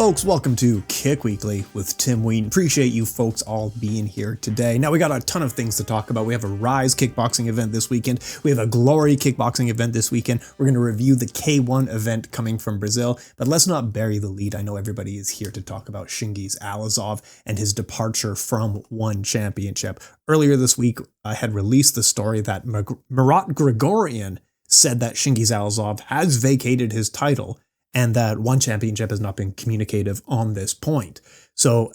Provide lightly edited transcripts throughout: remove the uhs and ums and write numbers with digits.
folks, welcome to Kick Weekly with Tim Wheaton. Appreciate you folks all being here today. Now, we got a ton of things to talk about. We have a Rise kickboxing event this weekend. We have a Glory kickboxing event this weekend. We're going to review the K-1 event coming from Brazil. But let's not bury the lead. I know everybody is here to talk about Chingiz Allazov and his departure from One Championship. Earlier this week, I had released the story that Murat Grigorian said that Chingiz Allazov has vacated his title and that One Championship has not been communicative on this point. So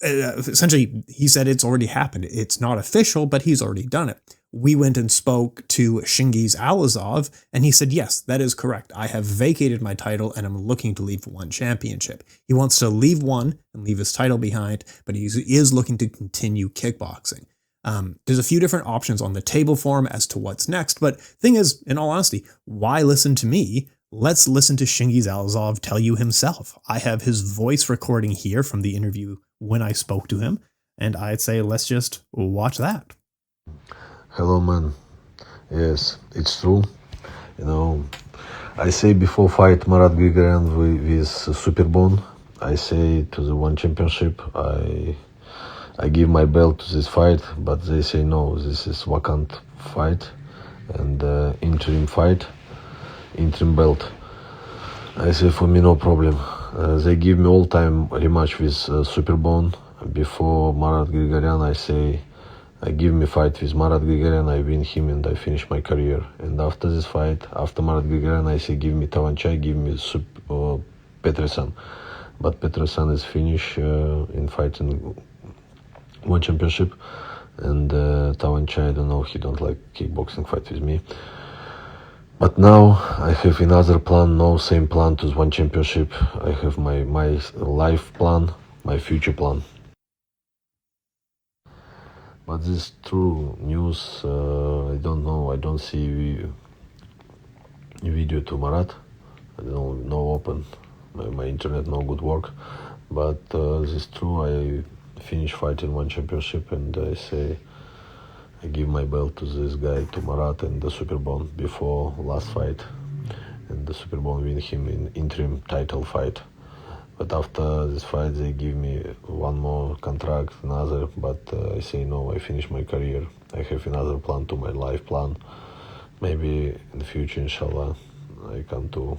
essentially, he said it's already happened. It's not official, but he's already done it. We went and spoke to Chingiz Allazov, and he said, yes, that is correct. I have vacated my title, and I'm looking to leave One Championship. He wants to leave One and leave his title behind, but he is looking to continue kickboxing. There's a few different options on the table for him as to what's next, but thing is, in all honesty, why listen to me? Let's listen to Chingiz Allazov tell you himself. I have his voice recording here from the interview when I spoke to him, and I'd say let's just watch that. Hello, man. Yes, it's true. You know, I say before fight Murat Grigorian with Superbone, I say to the One Championship, I give my belt to this fight, but they say no, this is vacant fight and interim fight. Interim belt. I say for me no problem. They give me all time rematch with Superbone. Before Murat Grigorian, I say I give me fight with Murat Grigorian, I win him and I finish my career. And after this fight, after Murat Grigorian, I say give me Tawanchai, give me Peterson. But Peterson is finished in fighting One Championship, and Tawanchai, I don't know, he don't like kickboxing fight with me. But now I have another plan, no same plan to One Championship. I have my life plan, my future plan. But this true news, I don't know, I don't see video to Murat. I don't no open, my internet no good work. But this is true, I finish fighting One Championship and I say I give my belt to this guy, to Murat and the Superbone before last fight. And the Superbone win him in interim title fight. But after this fight, they give me one more contract, another. But I say no, I finish my career. I have another plan to my life plan. Maybe in the future, inshallah, I come to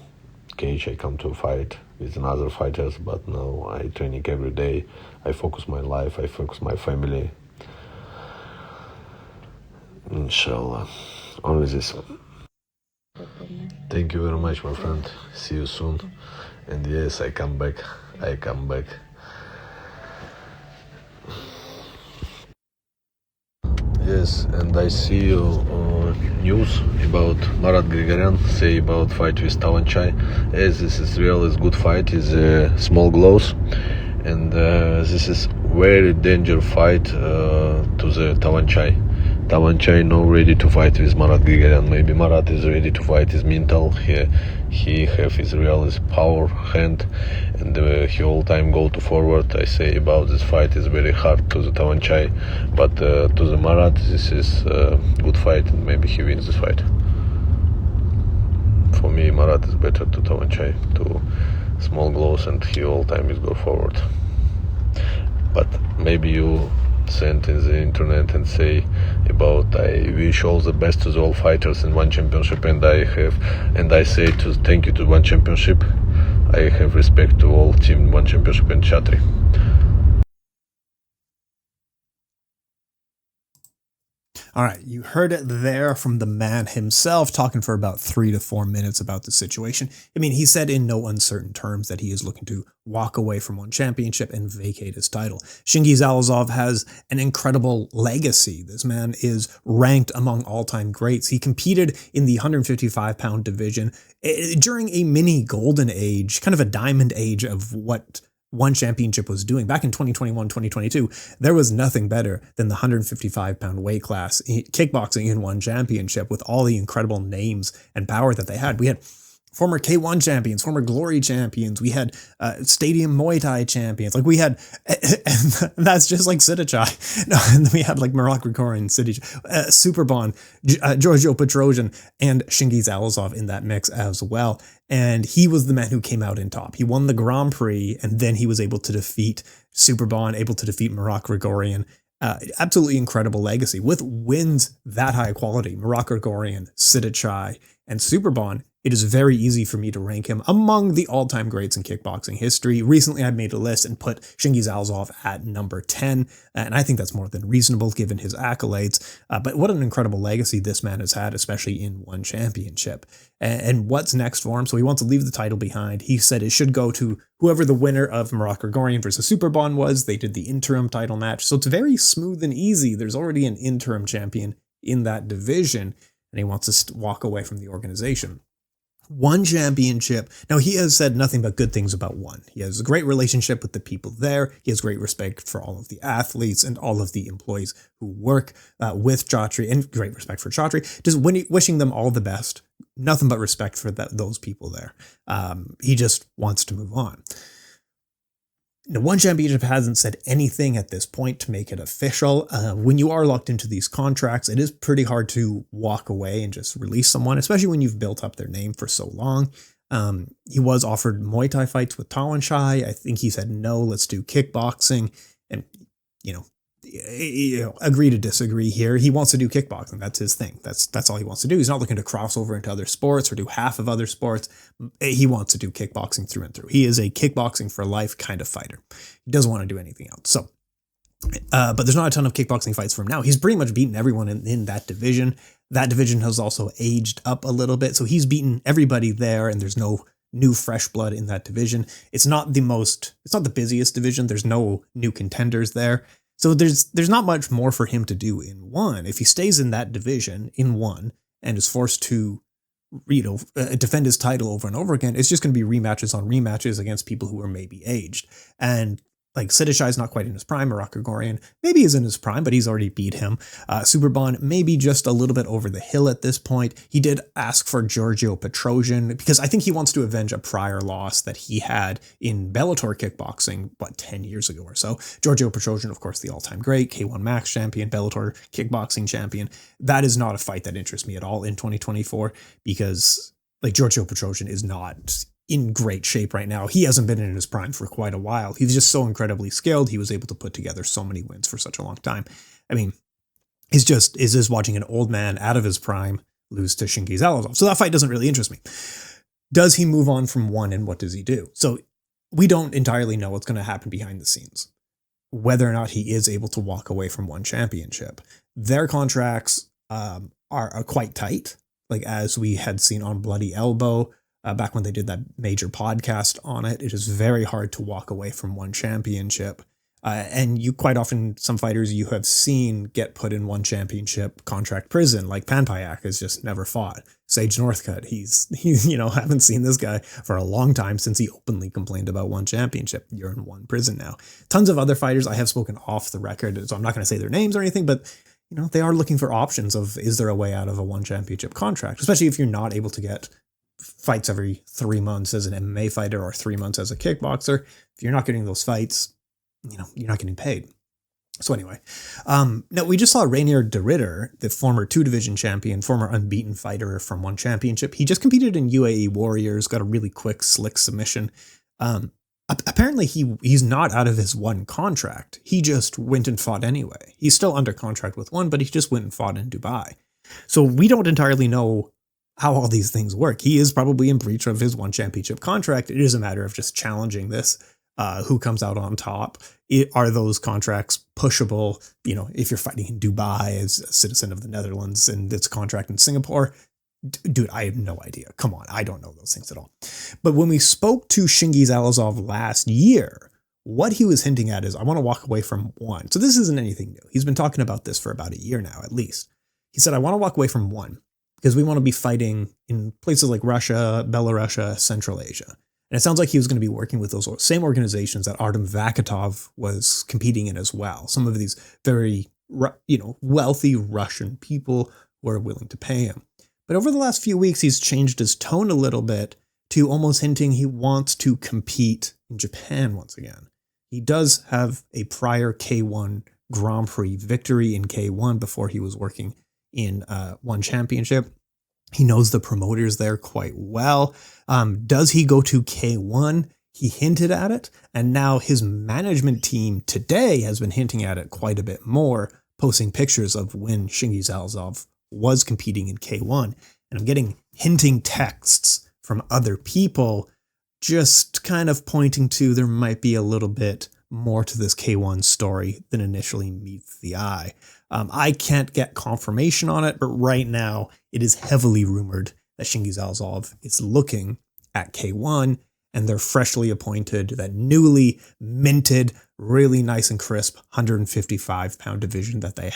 cage, I come to fight with another fighters. But now I training every day. I focus my life, I focus my family. Inshallah, only this. Thank you very much, my friend. See you soon. And yes, I come back. Yes, and I see news about Murat Grigorian say about fight with Tawanchai. Yes, this is really good fight. It's small gloves, and this is very dangerous fight to the Tawanchai. Tawanchai now ready to fight with Murat Grigorian. Maybe Murat is ready to fight his mental. He have his real power hand, and he all time go to forward. I say about this fight is very hard to the Tawanchai, but to the Murat this is good fight, and maybe he wins this fight. For me, Murat is better to Tawanchai, to small gloves, and he all time is go forward. But maybe you send in the internet and say about I wish all the best to all fighters in One Championship, and I say to thank you to One Championship. I have respect to all team One Championship and Chatri. All right, you heard it there from the man himself, talking for about 3 to 4 minutes about the situation. I mean, he said in no uncertain terms that he is looking to walk away from One Championship and vacate his title. Chingiz Allazov has an incredible legacy. This man is ranked among all-time greats. He competed in the 155-pound division during a mini golden age, kind of a diamond age of what One Championship was doing. Back in 2021, 2022, there was nothing better than the 155-pound weight class kickboxing in One Championship with all the incredible names and power that they had. We had former K-1 champions, former Glory champions. We had Stadium Muay Thai champions. Like we had, and that's just like Sidichai. No, and then we had like Marat Grigorian, Sidichai, Superbon, Giorgio Petrosian, and Chingiz Allazov in that mix as well. And he was the man who came out in top. He won the Grand Prix, and then he was able to defeat Superbon, able to defeat Marat Grigorian. Absolutely incredible legacy with wins that high quality. Marat Grigorian, Sidichai, and Superbon. It is very easy for me to rank him among the all-time greats in kickboxing history. Recently, I made a list and put Chingiz Allazov at number 10, and I think that's more than reasonable given his accolades. But what an incredible legacy this man has had, especially in one championship. And what's next for him? So he wants to leave the title behind. He said it should go to whoever the winner of Marat Grigorian versus Superbon was. They did the interim title match, so it's very smooth and easy. There's already an interim champion in that division, and he wants to walk away from the organization. One championship. Now, he has said nothing but good things about one. He has a great relationship with the people there. He has great respect for all of the athletes and all of the employees who work with Chatri, and great respect for Chatri. Just wishing them all the best. Nothing but respect for those people there. He just wants to move on. Now, one championship hasn't said anything at this point to make it official. When you are locked into these contracts, it is pretty hard to walk away and just release someone, especially when you've built up their name for so long. He was offered Muay Thai fights with Tawanshai. I think he said, no, let's do kickboxing. And, agree to disagree here. He wants to do kickboxing. That's his thing. That's all he wants to do. He's not looking to cross over into other sports or do half of other sports. He wants to do kickboxing through and through. He is a kickboxing for life kind of fighter. He doesn't want to do anything else. So, but there's not a ton of kickboxing fights for him now. He's pretty much beaten everyone in that division. That division has also aged up a little bit. So he's beaten everybody there, and there's no new fresh blood in that division. It's not the busiest division. There's no new contenders there. So there's not much more for him to do in one. If he stays in that division in one and is forced to, defend his title over and over again, it's just going to be rematches on rematches against people who are maybe aged. And like Sidichai is not quite in his prime. Marat Grigorian maybe is in his prime, but he's already beat him. Superbon maybe just a little bit over the hill at this point. He did ask for Giorgio Petrosian because I think he wants to avenge a prior loss that he had in Bellator kickboxing, 10 years ago or so. Giorgio Petrosian, of course, the all-time great, K-1 Max champion, Bellator kickboxing champion. That is not a fight that interests me at all in 2024 because Giorgio Petrosian is not in great shape right now. He hasn't been in his prime for quite a while. He's just so incredibly skilled. He was able to put together so many wins for such a long time. I mean, is just watching an old man out of his prime lose to Chingiz Allazov. So that fight doesn't really interest me. Does he move on from one, and what does he do? So we don't entirely know what's going to happen behind the scenes, whether or not he is able to walk away from one championship. Their contracts are quite tight, as we had seen on Bloody Elbow. Back when they did that major podcast on it, it is very hard to walk away from one championship. And you quite often, some fighters you have seen get put in one championship contract prison, like Panpayak has just never fought. Sage Northcutt, he's haven't seen this guy for a long time since he openly complained about one championship. You're in one prison now. Tons of other fighters I have spoken off the record, so I'm not going to say their names or anything, but they are looking for options of, is there a way out of a one championship contract, especially if you're not able to get fights every 3 months as an MMA fighter or 3 months as a kickboxer. If you're not getting those fights, you're not getting paid. So anyway, now we just saw Rainier de Ridder, the former 2-division champion, former unbeaten fighter from one championship. He just competed in UAE Warriors, got a really quick, slick submission. Apparently he's not out of his one contract. He just went and fought anyway. He's still under contract with one, but he just went and fought in Dubai. So we don't entirely know how all these things work. He is probably in breach of his one championship contract. It is a matter of just challenging this. Who comes out on top? Are those contracts pushable? If you're fighting in Dubai as a citizen of the Netherlands and it's a contract in Singapore, dude, I have no idea. Come on, I don't know those things at all. But when we spoke to Chingiz Allazov last year, what he was hinting at is, I want to walk away from one. So this isn't anything new. He's been talking about this for about a year now, at least. He said, I want to walk away from one because we want to be fighting in places like Russia, Belarus, Central Asia. And it sounds like he was going to be working with those same organizations that Artem Vakatov was competing in as well. Some of these very, wealthy Russian people who are willing to pay him. But over the last few weeks, he's changed his tone a little bit to almost hinting he wants to compete in Japan once again. He does have a prior K-1 Grand Prix victory in K-1 before he was working in One Championship. He knows the promoters there quite well. Does he go to K-1? He hinted at it, and now his management team today has been hinting at it quite a bit more, posting pictures of when Chingiz Allazov was competing in K-1. And I'm getting hinting texts from other people just kind of pointing to there might be a little bit more to this K-1 story than initially meets the eye. I can't get confirmation on it, but right now it is heavily rumored that Chingiz Allazov is looking at K-1, and their freshly appointed, that newly minted, really nice and crisp 155-pound division that they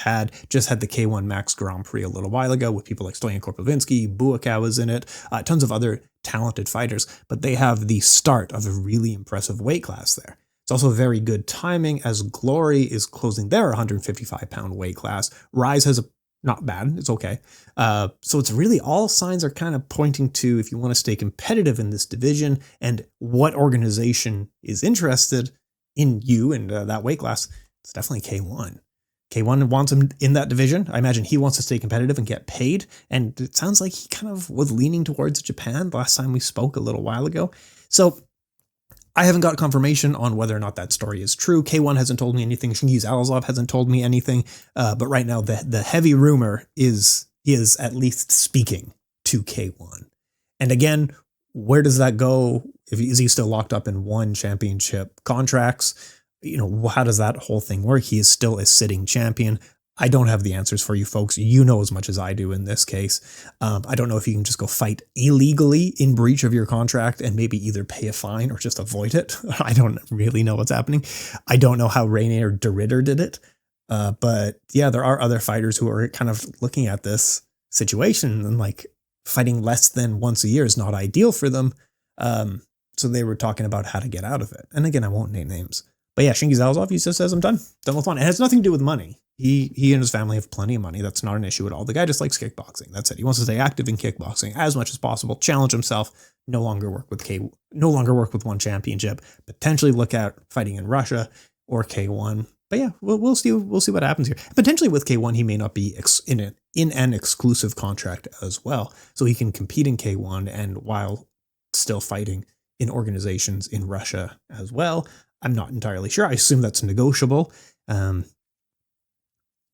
just had the K-1 Max Grand Prix a little while ago with people like Stoyan Korplevinsky, Buakaw was in it, tons of other talented fighters, but they have the start of a really impressive weight class there. It's also very good timing as Glory is closing their 155-pound weight class. Rise has a not bad. It's okay. So it's really all signs are kind of pointing to, if you want to stay competitive in this division and what organization is interested in you and that weight class, it's definitely K-1. K-1 wants him in that division. I imagine he wants to stay competitive and get paid. And it sounds like he kind of was leaning towards Japan the last time we spoke a little while ago. So I haven't got confirmation on whether or not that story is true. K-1 hasn't told me anything. Chingiz Allazov hasn't told me anything. But right now, the heavy rumor is he is at least speaking to K-1. And again, where does that go? Is he still locked up in One Championship contracts? How does that whole thing work? He is still a sitting champion. I don't have the answers for you folks. You know as much as I do in this case. I don't know if you can just go fight illegally in breach of your contract and maybe either pay a fine or just avoid it. I don't really know what's happening. I don't know how Rainier de Ridder did it. But yeah, there are other fighters who are kind of looking at this situation and like fighting less than once a year is not ideal for them. So they were talking about how to get out of it. And again, I won't name names. But yeah, Chingiz Allazov, he just says, I'm done with one. It has nothing to do with money. He and his family have plenty of money. That's not an issue at all. The guy just likes kickboxing. That's it. He wants to stay active in kickboxing as much as possible, challenge himself, no longer work with One Championship, potentially look at fighting in Russia or K-1. But yeah, we'll see what happens here. Potentially with K-1, he may not be in an exclusive contract as well. So he can compete in K-1 and while still fighting in organizations in Russia as well. I'm not entirely sure. I assume that's negotiable.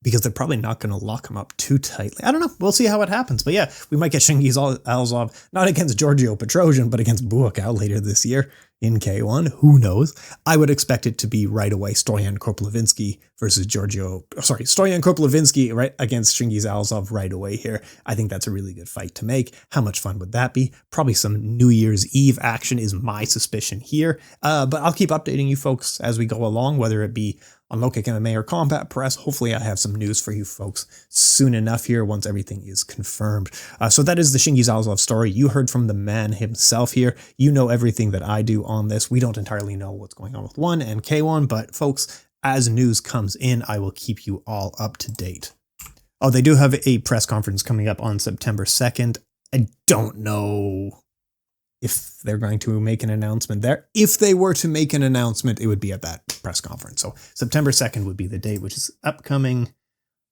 Because they're probably not going to lock him up too tightly. I don't know. We'll see how it happens. But yeah, we might get Chingiz Allazov, not against Giorgio Petrosian, but against Buakaw later this year in K-1. Who knows? I would expect it to be right away Stoyan Korplevinsky versus Stoyan Korplevinsky right against Chingiz Allazov right away here. I think that's a really good fight to make. How much fun would that be? Probably some New Year's Eve action is my suspicion here. But I'll keep updating you folks as we go along, whether it be on Low Kick MMA or Combat Press. Hopefully I have some news for you folks soon enough here once everything is confirmed. So that is the Chingiz Allazov story. You heard from the man himself here. You know everything that I do on this. We don't entirely know what's going on with One and K-1, but folks, as news comes in, I will keep you all up to date. Oh, they do have a press conference coming up on September 2nd. I don't know if they're going to make an announcement there. If they were to make an announcement, it would be at that press conference. So September 2nd would be the date, which is upcoming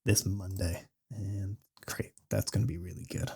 this Monday. And great, that's going to be really good.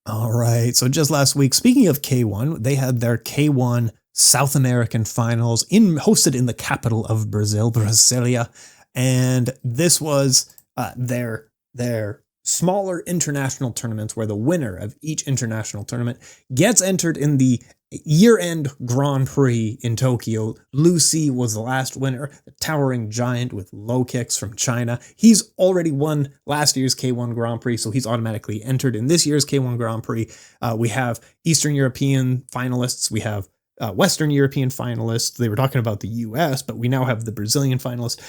All right, so just last week, speaking of K-1, they had their K-1 South American finals hosted in the capital of Brazil, Brasilia. And this was their smaller international tournaments where the winner of each international tournament gets entered in the year-end Grand Prix in Tokyo. Lucy was the last winner, the towering giant with low kicks from China. He's already won last year's K-1 Grand Prix, so he's automatically entered in this year's K-1 Grand Prix. We have Eastern European finalists. We have Western European finalists. They were talking about the US, but we now have the Brazilian finalists.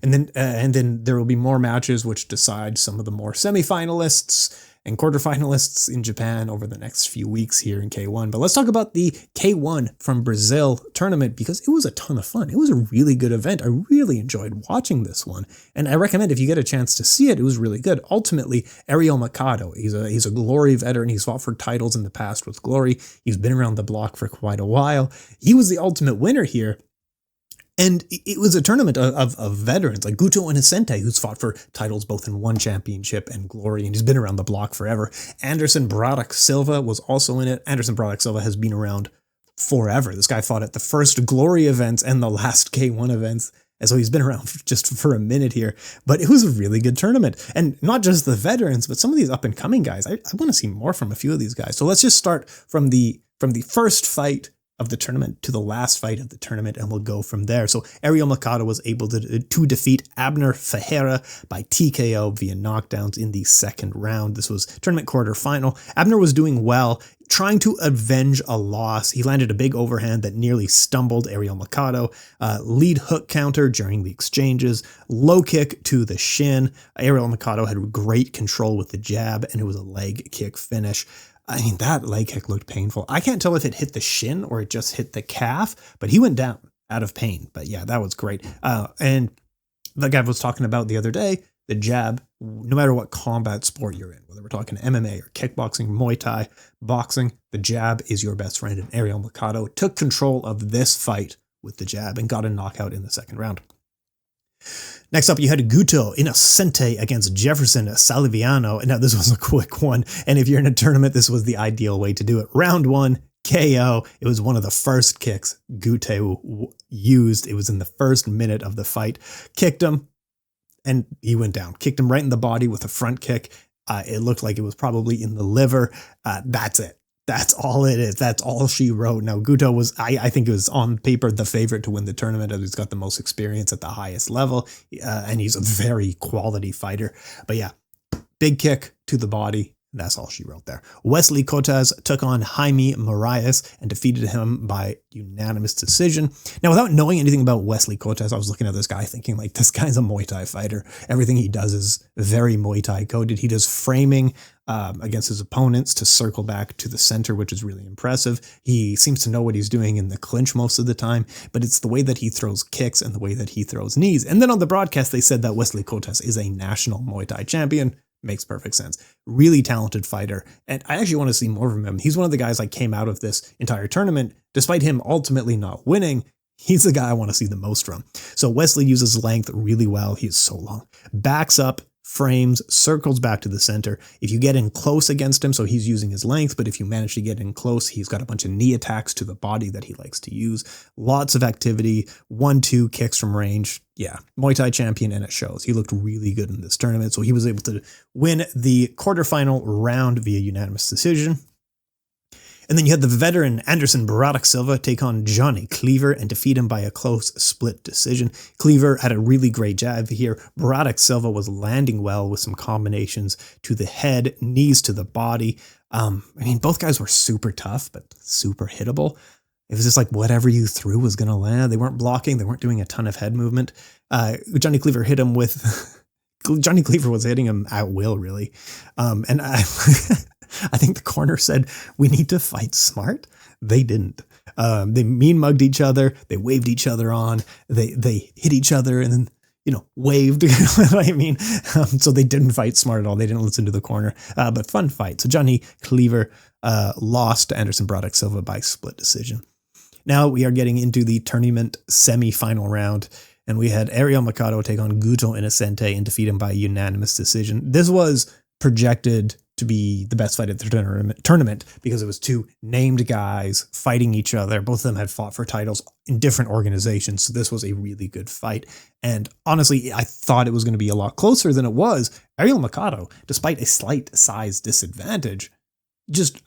And then there will be more matches which decide some of the more semifinalists. and quarterfinalists in Japan over the next few weeks here in K-1. But let's talk about the K-1 from Brazil tournament because it was a ton of fun. It was a really good event. I really enjoyed watching this one. And I recommend if you get a chance to see it, it was really good. Ultimately, Ariel Mercado, he's a Glory veteran. He's fought for titles in the past with Glory. He's been around the block for quite a while. He was the ultimate winner here. And it was a tournament of veterans like Guto Innocente, who's fought for titles both in One Championship and Glory, and he's been around the block forever. Anderson Braddock Silva was also in it. Anderson Braddock Silva has been around forever. This guy fought at the first Glory events and the last K1 events. And so he's been around just for a minute here. But it was a really good tournament. And not just the veterans, but some of these up-and-coming guys. I want to see more from a few of these guys. So let's just start from the first fight of the tournament to the last fight of the tournament, and we'll go from there. So Ariel Mercado was able to defeat Abner Ferreira by TKO via knockdowns in the second round. This was tournament quarterfinal. Abner was doing well, trying to avenge a loss. He landed a big overhand that nearly stumbled Ariel Mercado. Lead hook counter during the exchanges. Low kick to the shin. Ariel Mercado had great control with the jab, and it was a leg kick finish. I mean, that leg kick looked painful. I can't tell if it hit the shin or it just hit the calf, but he went down out of pain. But yeah, that was great. And the guy was talking about the other day, the jab, no matter what combat sport you're in, whether we're talking MMA or kickboxing, Muay Thai, boxing, the jab is your best friend. And Ariel Mercado took control of this fight with the jab and got a knockout in the second round. Next up, you had Guto Innocente against Jefferson Salviano. Now, this was a quick one. And if you're in a tournament, this was the ideal way to do it. Round one, KO. It was one of the first kicks Guto used. It was in the first minute of the fight. Kicked him, and he went down. Kicked him right in the body with a front kick. It looked like it was probably in the liver. That's it. That's all it is. That's all she wrote. Now, Guto was, I think it was on paper, the favorite to win the tournament as he's got the most experience at the highest level. And he's a very quality fighter. But yeah, big kick to the body. That's all she wrote there. Wesley Cotas took on Jaime Marias and defeated him by unanimous decision. Now, without knowing anything about Wesley Cotas, I was looking at this guy thinking, like, this guy's a Muay Thai fighter. Everything he does is very Muay Thai coded. He does framing against his opponents to circle back to the center, which is really impressive. He seems to know what he's doing in the clinch most of the time, but it's the way that he throws kicks and the way that he throws knees. And then on the broadcast, they said that Wesley Cotas is a national Muay Thai champion. Makes perfect sense. Really talented fighter. And I actually want to see more from him. He's one of the guys I came out of this entire tournament, despite him ultimately not winning. He's the guy I want to see the most from. So Wesley uses length really well. He is so long. Backs up, frames, circles back to the center. If you get in close against him, so he's using his length, but if you manage to get in close, he's got a bunch of knee attacks to the body that he likes to use. Lots of activity, 1-2 kicks from range. Yeah, Muay Thai champion, and it shows. He looked really good in this tournament, so he was able to win the quarterfinal round via unanimous decision. And then you had the veteran Anderson Braddock Silva take on Johnny Cleaver and defeat him by a close split decision. Cleaver had a really great jab here. Braddock Silva was landing well with some combinations to the head, knees to the body. I mean, both guys were super tough, but super hittable. It was just like whatever you threw was going to land. They weren't blocking. They weren't doing a ton of head movement. Johnny Cleaver hit him with... Johnny Cleaver was hitting him at will, really. And I think the corner said, we need to fight smart. They didn't. They mean mugged each other. They waved each other on. They hit each other and then, waved. You know what I mean? So they didn't fight smart at all. They didn't listen to the corner. But fun fight. So Johnny Cleaver lost to Anderson Braddock Silva by split decision. Now we are getting into the tournament semi-final round. And we had Ariel Mercado take on Guto Innocente and defeat him by unanimous decision. This was projected to be the best fight at the tournament because it was two named guys fighting each other. Both of them had fought for titles in different organizations. So this was a really good fight. And honestly, I thought it was going to be a lot closer than it was. Ariel Mercado, despite a slight size disadvantage, just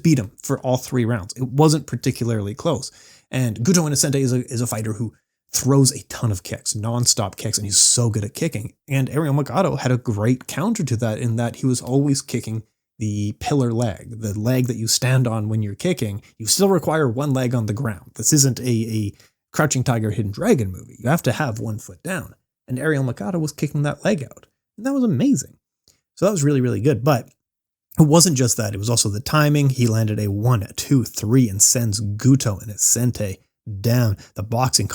beat him for all 3 rounds. It wasn't particularly close. And Guto Innocente is a fighter who throws a ton of kicks, non-stop kicks, and he's so good at kicking. And Ariel Mercado had a great counter to that in that he was always kicking the pillar leg, the leg that you stand on when you're kicking. You still require one leg on the ground. This isn't a Crouching Tiger, Hidden Dragon movie. You have to have one foot down. And Ariel Mercado was kicking that leg out. And that was amazing. So that was really, really good. But It wasn't just that, it was also the timing. He landed a 1, 2, 3 and sends Guto and Asante down. The boxing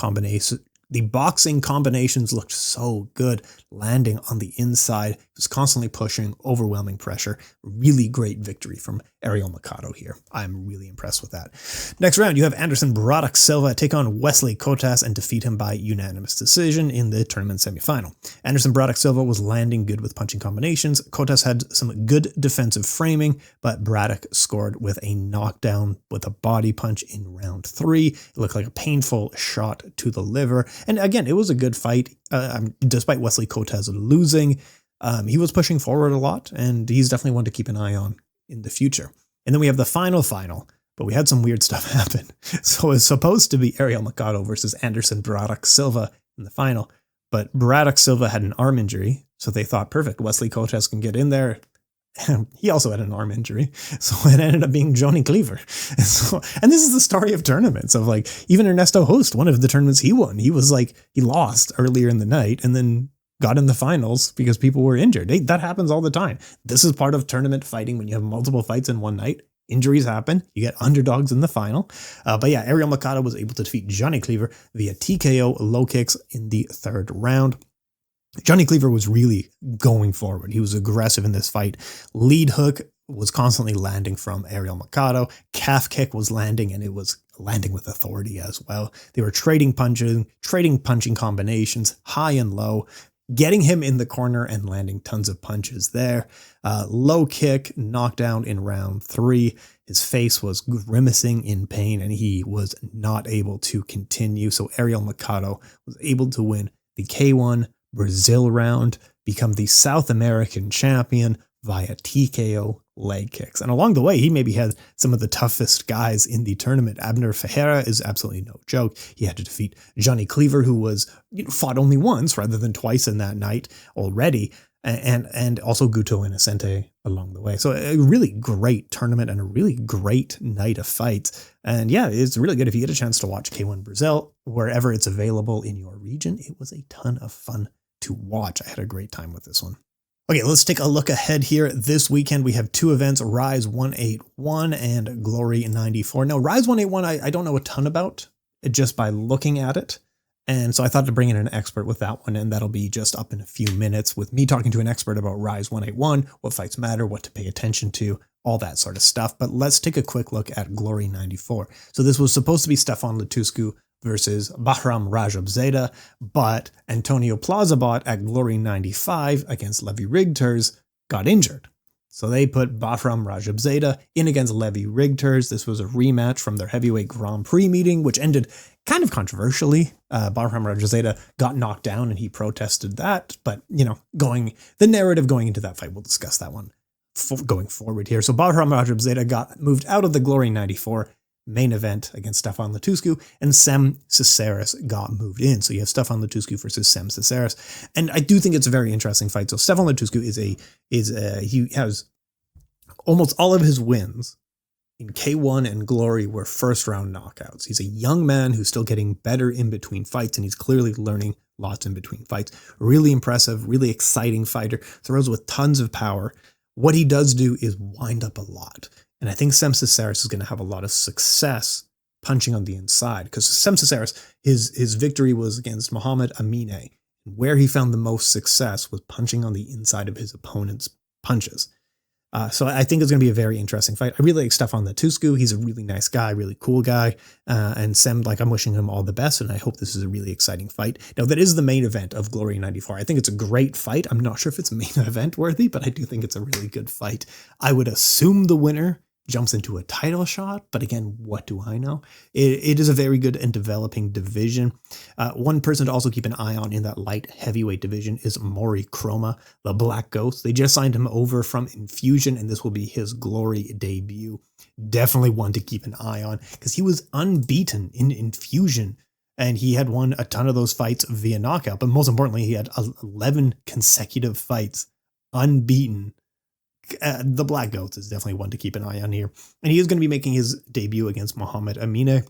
combinations looked so good, landing on the inside. He was constantly pushing, overwhelming pressure. Really great victory from Ariel Mercado here. I'm really impressed with that. Next round, you have Anderson Braddock Silva take on Wesley Kotas and defeat him by unanimous decision in the tournament semifinal. Anderson Braddock Silva was landing good with punching combinations. Kotas had some good defensive framing, but Braddock scored with a knockdown with a body punch in round 3. It looked like a painful shot to the liver. And again, it was a good fight. Despite Wesley Kotas losing, he was pushing forward a lot, and he's definitely one to keep an eye on in the future. And then we have the final, but we had some weird stuff happen. So it's supposed to be Ariel Mercado versus Anderson Braddock Silva in the final, but Braddock Silva had an arm injury, so they thought, perfect, Wesley Kotas can get in there. He also had an arm injury, so it ended up being Johnny Cleaver. And this is the story of tournaments, of like, even Ernesto Host, one of the tournaments he won, he lost earlier in the night and then got in the finals because people were injured. That happens all the time. This is part of tournament fighting. When you have multiple fights in one night, injuries happen. You get underdogs in the final. But yeah, Ariel Mercado was able to defeat Johnny Cleaver via TKO low kicks in the 3rd round. Johnny Cleaver was really going forward. He was aggressive in this fight. Lead hook was constantly landing from Ariel Mercado. Calf kick was landing, and it was landing with authority as well. They were trading punching combinations, high and low, getting him in the corner and landing tons of punches there. Low kick, knockdown in round 3. His face was grimacing in pain, and he was not able to continue. So Ariel Mercado was able to win the K-1 Brazil round, become the South American champion via TKO leg kicks. And along the way, he maybe had some of the toughest guys in the tournament. Abner Ferreira is absolutely no joke. He had to defeat Johnny Cleaver, who was fought only once rather than twice in that night already, and also Guto and Asante along the way. So a really great tournament and a really great night of fights. And yeah, it's really good if you get a chance to watch K1 Brazil wherever it's available in your region. It was a ton of fun to watch. I had a great time with this one. Okay, let's take a look ahead here. This weekend, we have 2 events, Rise 181 and Glory 94. Now, Rise 181, I don't know a ton about just by looking at it. And so I thought to bring in an expert with that one, and that'll be just up in a few minutes with me talking to an expert about Rise 181, what fights matter, what to pay attention to, all that sort of stuff. But let's take a quick look at Glory 94. So this was supposed to be Stefan Letuscu versus Bahram Rajabzadeh, but Antonio Plazabot at Glory 95 against Levi Rigters got injured. So they put Bahram Rajabzadeh in against Levi Rigters. This was a rematch from their heavyweight Grand Prix meeting, which ended kind of controversially. Bahram Rajabzadeh got knocked down and he protested that. But, the narrative going into that fight, we'll discuss that one going forward here. So Bahram Rajabzadeh got moved out of the Glory 94 main event against Stefan Letuscu, and Sem Caceres got moved in. So you have Stefan Letuscu versus Sem Caceres. And I do think it's a very interesting fight. So Stefan Letuscu he has almost all of his wins in K1 and Glory were first round knockouts. He's a young man who's still getting better in between fights, and he's clearly learning lots in between fights. Really impressive, really exciting fighter. Throws with tons of power. What he does do is wind up a lot. And I think Sem Caceres is going to have a lot of success punching on the inside, because Sem Caceres, his victory was against Muhammad Amine. Where he found the most success was punching on the inside of his opponent's punches. So I think it's going to be a very interesting fight. I really like Stefan Letuscu. He's a really nice guy, really cool guy. And Sem, I'm wishing him all the best, and I hope this is a really exciting fight. Now, that is the main event of Glory 94. I think it's a great fight. I'm not sure if it's main event worthy, but I do think it's a really good fight. I would assume the winner jumps into a title shot, but again, what do I know? It is a very good and developing division. One person to also keep an eye on in that light heavyweight division is Maury Chroma, the Black Ghost. They just signed him over from Infusion, and this will be his Glory debut. Definitely one to keep an eye on, because he was unbeaten in Infusion, and he had won a ton of those fights via knockout. But most importantly, he had 11 consecutive fights unbeaten. The Black Goats is definitely one to keep an eye on here. And he is going to be making his debut against Muhammad Amine.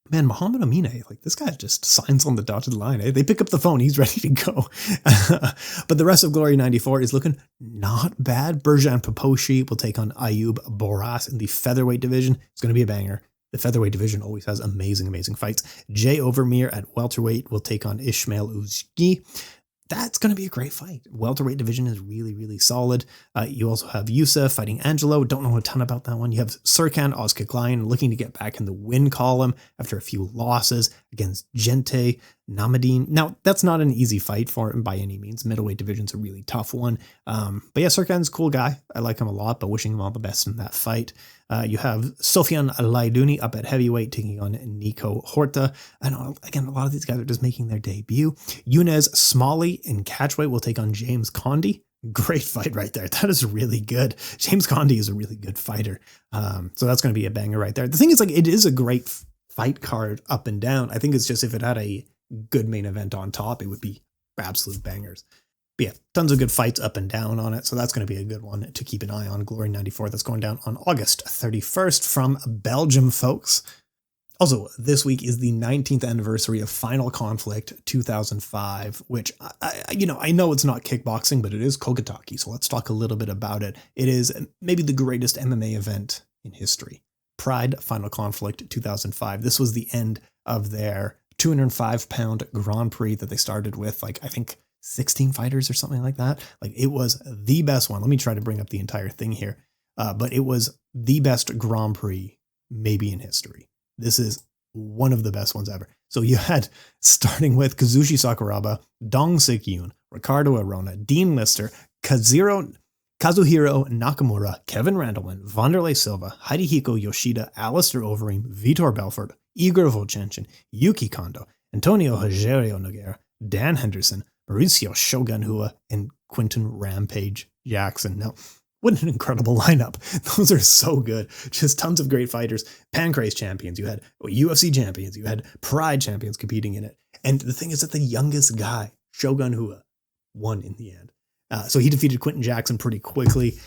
man, Muhammad Amine, like this guy just signs on the dotted line. They pick up the phone. He's ready to go. But the rest of Glory 94 is looking not bad. Berjan Paposhi will take on Ayub Boras in the featherweight division. It's going to be a banger. The featherweight division always has amazing, amazing fights. Jay Overmeer at welterweight will take on Ishmael Uzgi. That's going to be a great fight. Welterweight division is really, really solid. You also have Youssef fighting Angelo. Don't know a ton about that one. You have Serkan Ozkiklyan looking to get back in the win column after a few losses against Gente Nadeem. Now, that's not an easy fight for him by any means. Middleweight division's a really tough one. But yeah, Serkan's a cool guy. I like him a lot, but wishing him all the best in that fight. You have Sofian Laiduni up at heavyweight taking on Nico Horta. And again, a lot of these guys are just making their debut. Yunus Smalley in catchweight will take on James Condi. Great fight right there. That is really good. James Condi is a really good fighter. So that's going to be a banger right there. The thing is, like, it is a great fight card up and down. I think it's just if it had a good main event on top, it would be absolute bangers. But yeah, tons of good fights up and down on it. So that's going to be a good one to keep an eye on. Glory 94, that's going down on August 31st from Belgium, folks. Also, this week is the 19th anniversary of Final Conflict 2005, which, I know it's not kickboxing, but it is Kogataki. So let's talk a little bit about it. It is maybe the greatest MMA event in history. Pride Final Conflict 2005. This was the end of their 205-pound Grand Prix that they started with, like, I think 16 fighters or something like that. Like, it was the best one. Let me try to bring up the entire thing here. But it was the best Grand Prix maybe in history. This is one of the best ones ever. So you had, starting with Kazushi Sakuraba, Dong Sik-yoon, Ricardo Arona, Dean Lister, Kazuhiro Nakamura, Kevin Randleman, Wanderlei Silva, Hidehiko Yoshida, Alistair Overeem, Vitor Belfort, Igor Vovchanchyn, Yuki Kondo, Antonio Rogerio Nogueira, Dan Henderson, Mauricio Shogun Hua, and Quinton Rampage Jackson. Now, what an incredible lineup. Those are so good. Just tons of great fighters. Pancrase champions. You had UFC champions. You had Pride champions competing in it. And the thing is that the youngest guy, Shogun Hua, won in the end. So he defeated Quinton Jackson pretty quickly.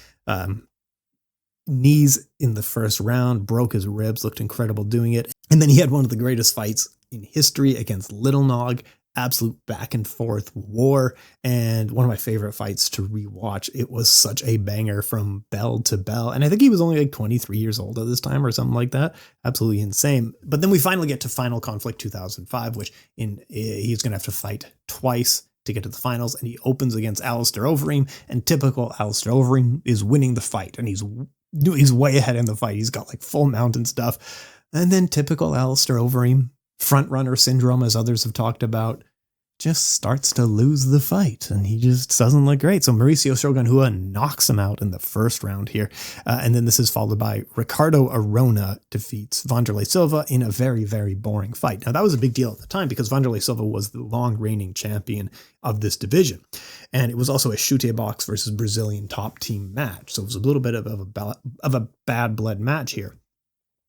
Knees in the first round, broke his ribs, looked incredible doing it. And then he had one of the greatest fights in history against Little Nog. Absolute back and forth war, and one of my favorite fights to rewatch. It was such a banger from bell to bell, and I think he was only like 23 years old at this time or something like that. Absolutely insane. But then we finally get to Final Conflict 2005, which he's going to have to fight twice to get to the finals, and he opens against Alistair Overeem, and typical Alistair Overeem is winning the fight, and he's way ahead in the fight. He's got like full mount and stuff. And then typical Alistair Overeem, front runner syndrome, as others have talked about, just starts to lose the fight, and he just doesn't look great. So Mauricio Shogun Hua knocks him out in the first round here. And then this is followed by Ricardo Arona defeats Wanderlei Silva in a very, very boring fight. Now, that was a big deal at the time because Wanderlei Silva was the long reigning champion of this division. And it was also a chute box versus Brazilian top team match. So it was a little bit of a bad blood match here.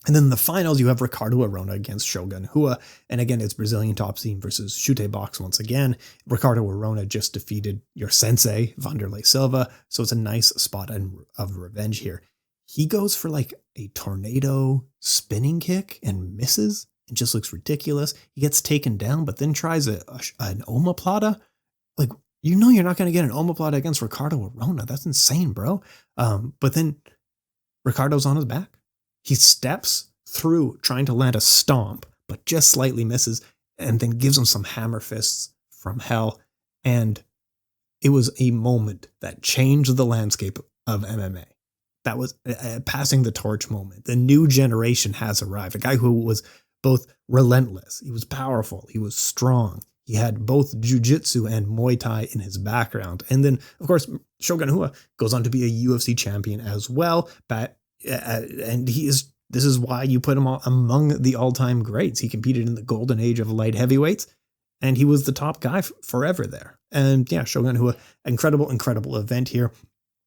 And then in the finals, you have Ricardo Arona against Shogun Hua. And again, it's Brazilian top team versus chute box once again. Ricardo Arona just defeated your sensei, Wanderlei Silva. So it's a nice spot of revenge here. He goes for like a tornado spinning kick and misses and just looks ridiculous. He gets taken down, but then tries an omoplata. Like, you're not going to get an omoplata against Ricardo Arona. That's insane, bro. But then Ricardo's on his back. He steps through trying to land a stomp, but just slightly misses, and then gives him some hammer fists from hell. And it was a moment that changed the landscape of MMA. That was a passing the torch moment. The new generation has arrived. A guy who was both relentless, he was powerful, he was strong. He had both jiu-jitsu and Muay Thai in his background. And then, of course, Shogun Hua goes on to be a UFC champion as well. And this is why you put him among the all-time greats. He competed in the golden age of light heavyweights, and he was the top guy forever there. And yeah, Shogun Hua, incredible event here.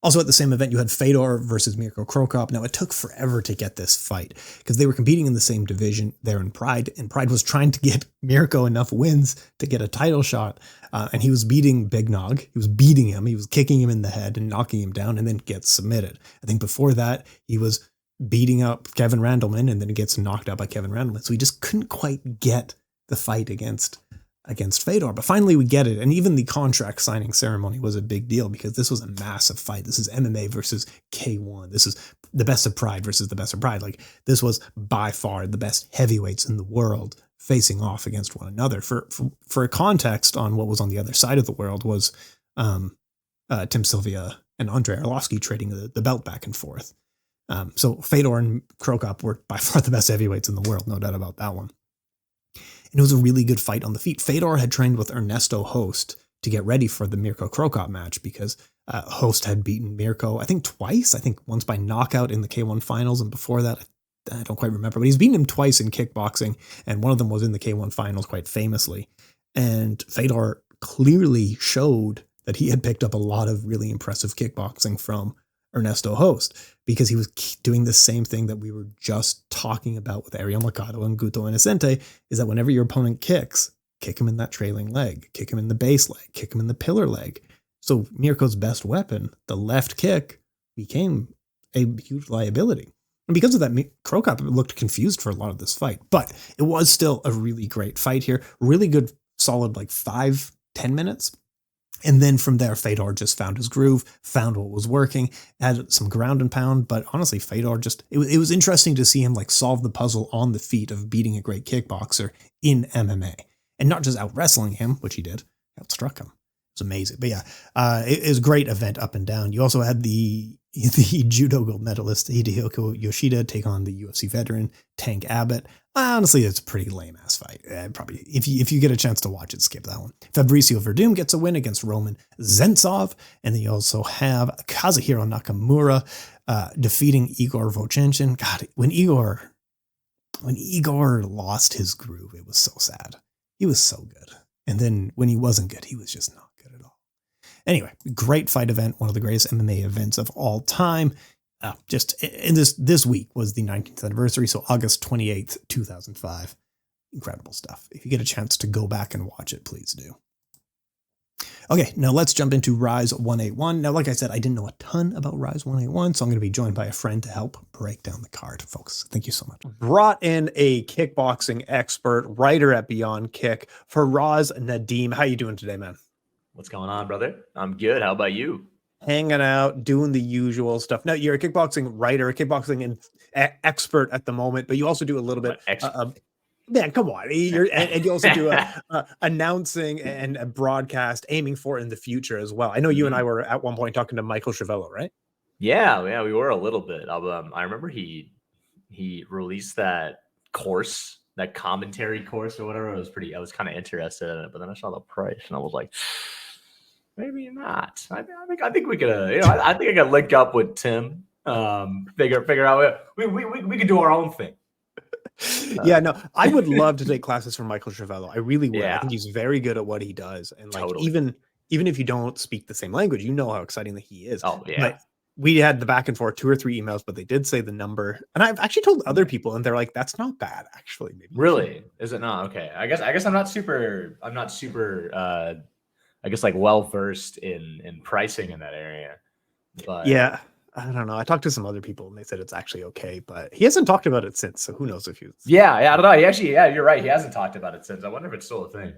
Also at the same event, you had Fedor versus Mirko Cro Cop. Now, it took forever to get this fight because they were competing in the same division there in Pride, and Pride was trying to get Mirko enough wins to get a title shot. And he was beating Big Nog. He was beating him. He was kicking him in the head and knocking him down and then gets submitted. I think before that, he was beating up Kevin Randleman, and then he gets knocked out by Kevin Randleman. So he just couldn't quite get the fight against Fedor. But finally we get it. And even the contract signing ceremony was a big deal because this was a massive fight. This is MMA versus K-1. This is the best of Pride versus the best of Pride. Like, this was by far the best heavyweights in the world facing off against one another. For context on what was on the other side of the world was Tim Sylvia and Andrei Arlovsky trading the belt back and forth. So Fedor and Krokop were by far the best heavyweights in the world, no doubt about that one. And it was a really good fight on the feet. Fedor had trained with Ernesto Host to get ready for the Mirko Krokop match because Host had beaten Mirko, I think twice. I think once by knockout in the K1 finals, and before that, I don't quite remember. But he's beaten him twice in kickboxing, and one of them was in the K1 finals quite famously. And Fedor clearly showed that he had picked up a lot of really impressive kickboxing from Ernesto Host, because he was doing the same thing that we were just talking about with Ariel Mercado and Guto Innocente, is that whenever your opponent kicks, kick him in that trailing leg, kick him in the base leg, kick him in the pillar leg. So Mirko's best weapon, the left kick, became a huge liability. And because of that, Krokop looked confused for a lot of this fight, but it was still a really great fight here. Really good, solid, like 5-10 minutes. And then from there, Fedor just found his groove, found what was working, had some ground and pound. But honestly, Fedor it was interesting to see him like solve the puzzle on the feet of beating a great kickboxer in MMA, and not just out wrestling him, which he did, outstruck him. It was amazing. But yeah, it was a great event up and down. You also had the judo gold medalist Hidehiko Yoshida take on the UFC veteran Tank Abbott. Honestly, it's a pretty lame ass fight. Probably, if you get a chance to watch it, skip that one. Fabricio Verdum gets a win against Roman Zentsov, and then you also have Kazuhiro Nakamura defeating Igor Vochenchin. God, when Igor lost his groove, it was so sad. He was so good, and then when he wasn't good, he was just not good at all. Anyway, great fight event, one of the greatest MMA events of all time. Just in this week was the 19th anniversary, so August 28th, 2005. Incredible stuff. If you get a chance to go back and watch it, please do. Okay, now let's jump into Rise 181. Now, like I said, I didn't know a ton about Rise 181, so I'm going to be joined by a friend to help break down the card, folks. Thank you so much. Brought in a kickboxing expert, writer at Beyond Kick, Faraaz Nadeem. How you doing today, man? What's going on, brother? I'm good. How about you? Hanging out, doing the usual stuff. Now, you're a kickboxing writer, a kickboxing expert at the moment, but you also do a little bit. Man, come on! And you also do announcing and a broadcast, aiming for in the future as well. I know you and I were at one point talking to Michael Chiavello, right? Yeah, we were a little bit. I remember he released that course, that commentary course or whatever. I was kind of interested in it, but then I saw the price and I was like, maybe not. I think we could. I think I could link up with Tim. Figure out we could do our own thing. Yeah, no, I would love to take classes from Michael Chiavello. I really would. Yeah. I think he's very good at what he does, and like Totally. even if you don't speak the same language, you know how exciting that he is. Oh yeah. But we had the back and forth 2 or 3 emails, but they did say the number, and I've actually told other people, and they're like, "That's not bad, actually." Maybe Really? Is it not? Okay. I guess I'm not super. I guess like well versed in pricing in that area. But yeah. I don't know. I talked to some other people and they said it's actually okay, but he hasn't talked about it since. So who knows if he was. Yeah, I don't know. You're right. He hasn't talked about it since. I wonder if it's still a thing.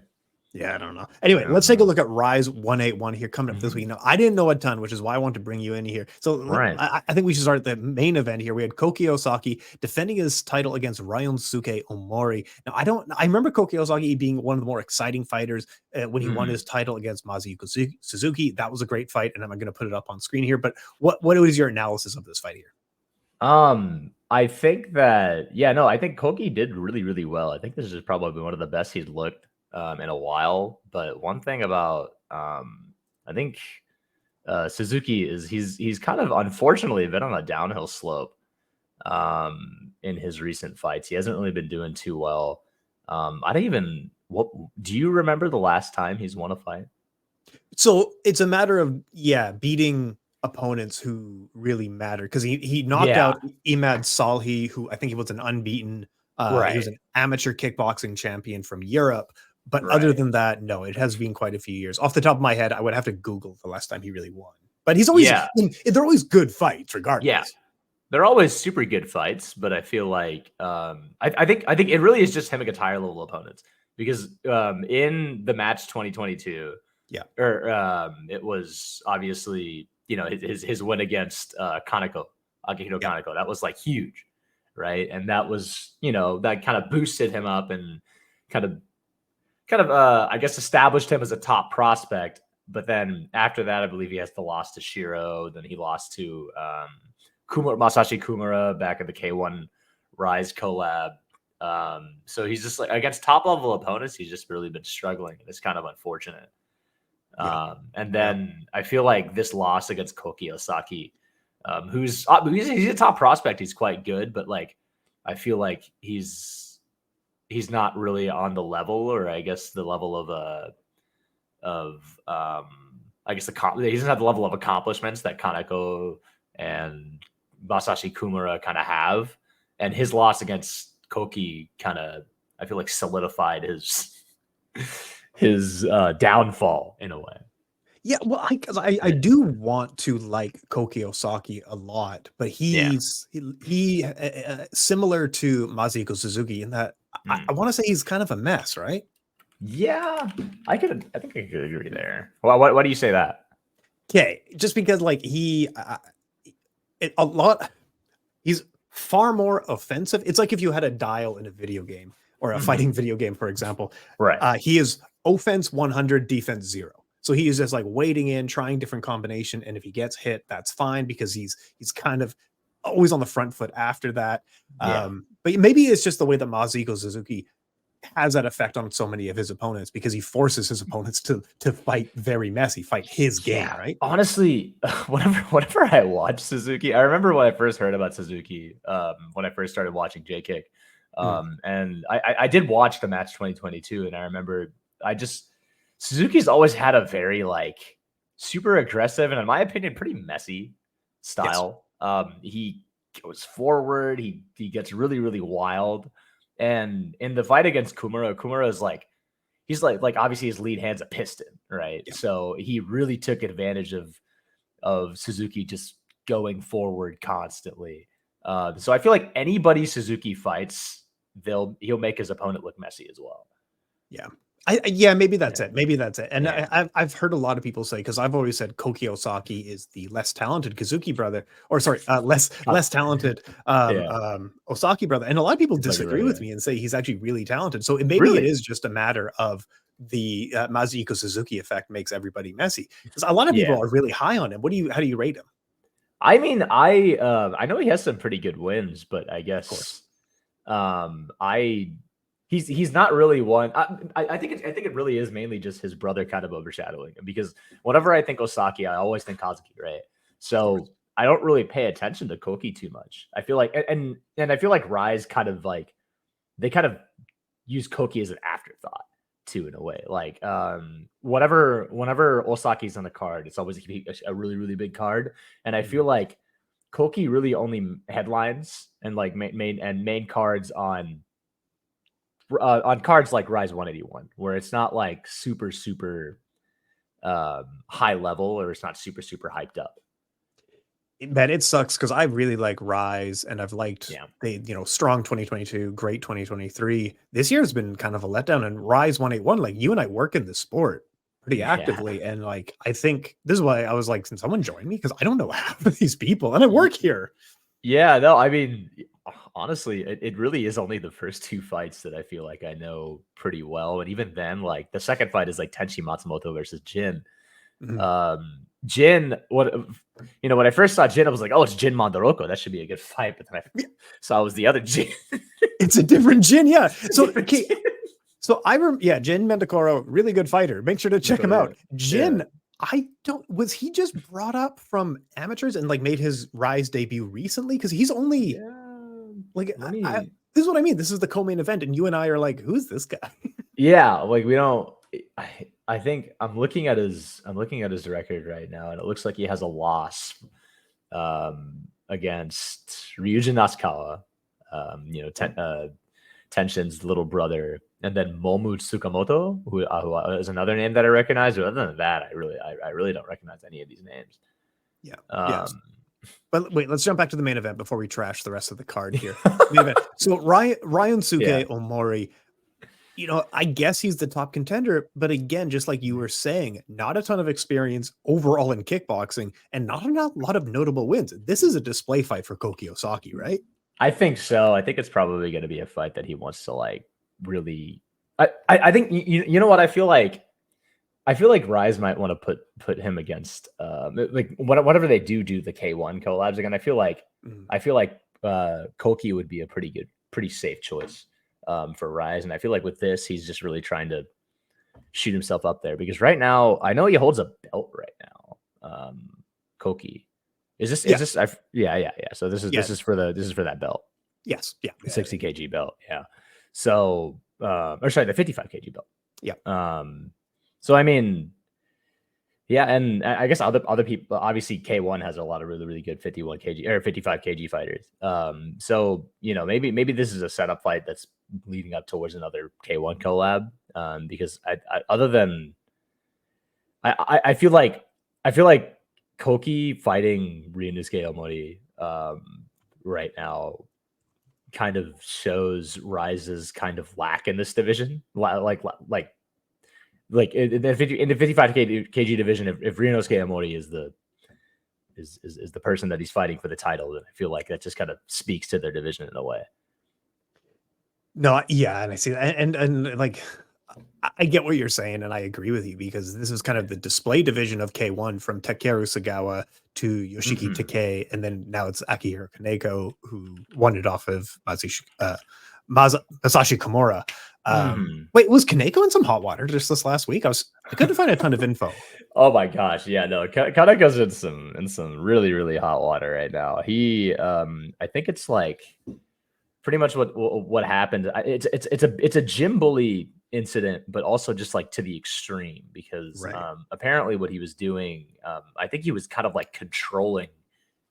Yeah, I don't know. Anyway, let's take a look at Rise 181 here coming up this week. Now, I didn't know a ton, which is why I want to bring you in here. So Right. I think we should start at the main event here. We had Koki Osaki defending his title against Ryosuke Omori. Now, I remember Koki Osaki being one of the more exciting fighters when he won his title against Masayuki Suzuki. That was a great fight, and I'm going to put it up on screen here. But what is your analysis of this fight here? I think that, I think Koki did really, really well. I think this is probably one of the best he's looked in a while. But one thing about I think Suzuki is he's kind of unfortunately been on a downhill slope in his recent fights. He hasn't really been doing too well. Do you remember the last time he's won a fight? So it's a matter of beating opponents who really matter, because he knocked out Imad Salhi, who I think he was an unbeaten he was an amateur kickboxing champion from Europe. But other than that, no, it has been quite a few years. Off the top of my head, I would have to Google the last time he really won. But he's always they're always good fights, regardless. Yeah. they're always super good fights, but I feel like I think it really is just him against higher level opponents because in the match 2022, it was obviously his win against Kaneko, Akihiro Kaneko. That was like huge, right? And that was that kind of boosted him up and kind of I guess established him as a top prospect. But then after that, I believe he has the loss to Shiro. Then he lost to Masashi Kumara back at the K-1 Rise collab. So he's just like against top level opponents, he's just really been struggling. It's kind of unfortunate. And then I feel like this loss against Koki Osaki, he's a top prospect. He's quite good, but like I feel like he's not really on the level, or I guess the level I guess he doesn't have the level of accomplishments that Kaneko and Masashi Kumara kind of have. And his loss against Koki kind of, I feel like, solidified his downfall in a way. Yeah, well, I do want to like Koki Osaki a lot, but he's similar to Masahiko Suzuki in that I want to say he's kind of a mess, right? Yeah, I think I could agree there. Why do you say that? Okay, just because like he's far more offensive. It's like if you had a dial in a video game or a fighting video game, for example. Right. He is offense 100, defense 0. So he is just like waiting in, trying different combination, and if he gets hit, that's fine because he's kind of always on the front foot after that. But maybe it's just the way that Masahiko Suzuki has that effect on so many of his opponents because he forces his opponents to fight very messy, fight his game, right? Honestly, whenever I watch Suzuki, I remember when I first heard about Suzuki, when I first started watching J-Kick, and I did watch the match 2022, and I remember Suzuki's always had a very like super aggressive and in my opinion pretty messy style. Yes. He goes forward, he gets really, really wild. And in the fight against Kumara is like, he's like obviously his lead hand's a piston, right? Yeah. So he really took advantage of Suzuki just going forward constantly. So I feel like anybody Suzuki fights, he'll make his opponent look messy as well. Yeah. Maybe that's it. Maybe that's it. And I've heard a lot of people say, because I've always said Koki Osaki is the less talented Kazuki brother, or sorry, less talented Osaki brother. And a lot of people disagree with me and say he's actually really talented. So it is just a matter of the Masahiko Suzuki effect makes everybody messy. Because a lot of people are really high on him. How do you rate him? I mean, I know he has some pretty good wins, but I guess He's not really one. I think it really is mainly just his brother kind of overshadowing him, because whenever I think Osaki, I always think Kazuki, right? So I don't really pay attention to Koki too much. I feel like and I feel like Rise kind of like they kind of use Koki as an afterthought too, in a way. Like whenever Osaki's on the card, it's always a really, really big card, and I feel like Koki really only headlines and like main cards on cards like Rise 181, where it's not like super high level, or it's not super hyped up. Man, it sucks because I really like Rise, and I've liked the strong 2022, great 2023. This year has been kind of a letdown, and Rise 181, like you and I work in the sport pretty actively, and like I think this is why I was like, can someone join me? Because I don't know half of these people, and I work here. Yeah, no, I mean, honestly, it really is only the first two fights that I feel like I know pretty well. And even then, like the second fight is like Tenshi Matsumoto versus Jin. Jin, when I first saw Jin, I was like, oh, it's Jin Mandaroko. That should be a good fight. But then I saw it was the other Jin. It's a different Jin, yeah. So so I remember, Jin Mandakoro, really good fighter. Make sure to check him out. Jin, was he just brought up from amateurs and like made his Rise debut recently? Because he's only this is what I mean. This is the co-main event, and you and I are like, who's this guy? Yeah, like we don't. I think I'm looking at his record right now, and it looks like he has a loss against Ryujin Nasukawa, Tenshin's little brother, and then Momu Tsukamoto, who is another name that I recognize. But other than that, I really don't recognize any of these names. Yeah. But wait, let's jump back to the main event before we trash the rest of the card here. So Ryan Suke Omori, I guess he's the top contender, but again, just like you were saying, not a ton of experience overall in kickboxing and not a lot of notable wins. This is a display fight for Koki Osaki, right? I think so. I think it's probably going to be a fight that he wants to like really. I think you know what I feel like. I feel like Rise might want to put him against like whatever they do the K-1 collabs again. I feel like Koki would be a pretty safe choice for Rise, and I feel like with this he's just really trying to shoot himself up there because right now I know he holds a belt right now. Koki, is this? Yeah. So this is for that belt. Yes, yeah, the 60 kg belt. Yeah. So or sorry, the 55 kg belt. Yeah. So I mean, yeah, and I guess other people, obviously K-1 has a lot of really good 51 kg or 55 kg fighters. So maybe this is a setup fight that's leading up towards another K-1 collab. Because I feel like Koki fighting Ryunosuke Omori right now kind of shows Rise's kind of lack in this division, like in the 55 kg division, if Ryunosuke Omori is the person that he's fighting for the title, then I feel like that just kind of speaks to their division in a way. No, yeah, and I see that, and like I get what you're saying, and I agree with you because this is kind of the display division of K-1 from Takeru Sagawa to Yoshiki Takei, and then now it's Akihiro Kaneko who won it off of Masashi Kimura. Wait, was Kaneko in some hot water just this last week? I couldn't find a ton of info. Oh my gosh, yeah, no, Kaneko's in some really hot water right now. He, I think it's like pretty much what happened. It's a gym bully incident, but also just like to the extreme because apparently what he was doing, I think he was kind of like controlling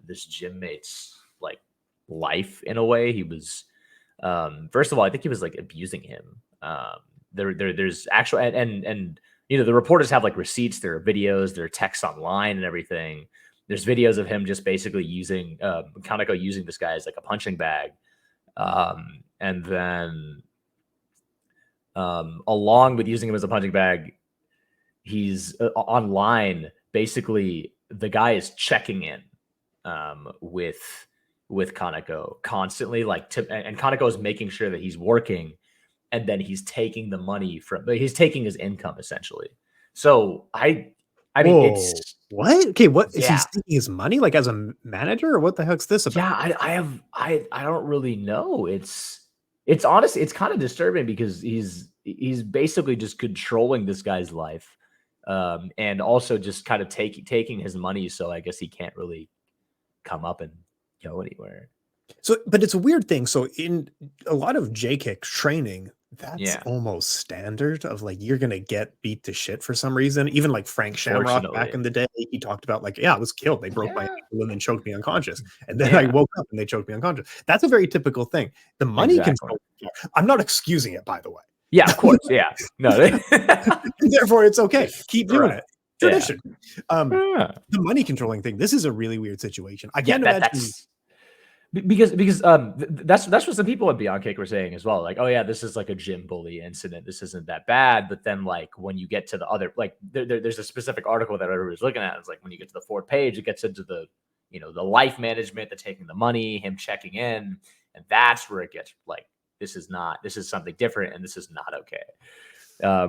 this gym mate's like life in a way. He was. First of all, I think he was like abusing him. There's actual and the reporters have like receipts, there are videos, there are texts online and everything. There's videos of him just basically using Kaneko using this guy as like a punching bag. And then along with using him as a punching bag, he's online. Basically, the guy is checking in with Kaneko constantly, and Kaneko is making sure that he's working, and then he's taking the money he's taking his income essentially. So I mean, it's what? Okay, what is he taking his money like as a manager, or what the heck's this about? Yeah, I don't really know. It's honestly, it's kind of disturbing because he's basically just controlling this guy's life, and also just kind of taking his money. So I guess he can't really come up and go anywhere. So, but it's a weird thing. So in a lot of J-kick training, that's almost standard of like, you're going to get beat to shit for some reason. Even like Frank Shamrock back in the day, he talked about like, I was killed. They broke my ankle and then choked me unconscious. And then I woke up and they choked me unconscious. That's a very typical thing. The money control. I'm not excusing it, by the way. Yeah, of course. Yeah. No. Therefore, it's okay. Keep doing it. Tradition. The money controlling thing. This is a really weird situation. I can't imagine. Because that's what some people at Beyond Kick were saying as well. Like, oh yeah, this is like a gym bully incident. This isn't that bad. But then like when you get to the other, like there's a specific article that everybody's looking at. It's like when you get to the fourth page, it gets into the the life management, the taking the money, him checking in, and that's where it gets like this is something different, and this is not okay.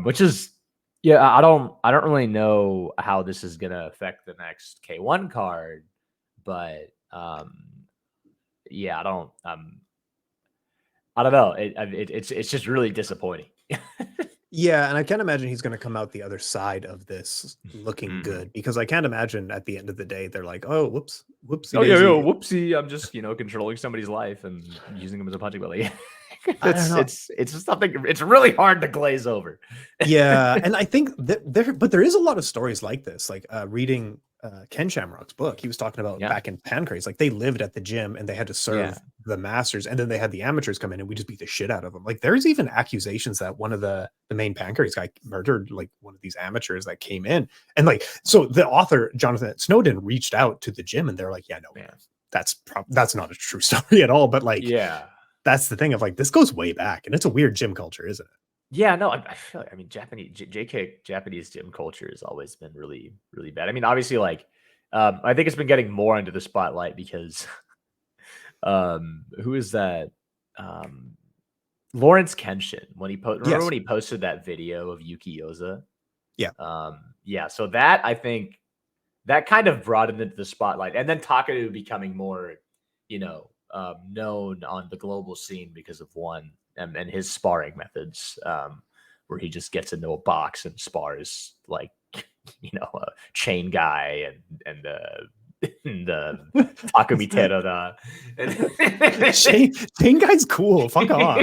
Which is I don't really know how this is gonna affect the next K-1 card, but I don't know. It's just really disappointing. Yeah, and I can't imagine he's going to come out the other side of this looking good, because I can't imagine at the end of the day they're like, oh, whoopsie. Oh yeah, whoopsie. I'm just controlling somebody's life and using them as a punching belly. It's just something. It's really hard to glaze over. Yeah, and I think that there is a lot of stories like this. Like reading Ken Shamrock's book, he was talking about back in Pancrase, like they lived at the gym and they had to serve the masters, and then they had the amateurs come in and we just beat the shit out of them. Like there's even accusations that one of the main pancreas guy murdered like one of these amateurs that came in, and like so the author Jonathan Snowden reached out to the gym and they're like, yeah, no, man, that's not a true story at all. But like, yeah, that's the thing of like this goes way back, and it's a weird gym culture, isn't it? Yeah, no, I feel like, I mean, JK Japanese gym culture has always been really, really bad. I mean, obviously, like, I think it's been getting more into the spotlight because, who is that? Lawrence Kenshin, when he remember when he posted that video of Yuki Yoza? Yeah. Yeah. So that I think that kind of brought him into the spotlight, and then Takadu becoming more, known on the global scene because of one and his sparring methods, where he just gets into a box and spars like a chain guy and Takumi Terada. Chain guy's cool. Fuck off.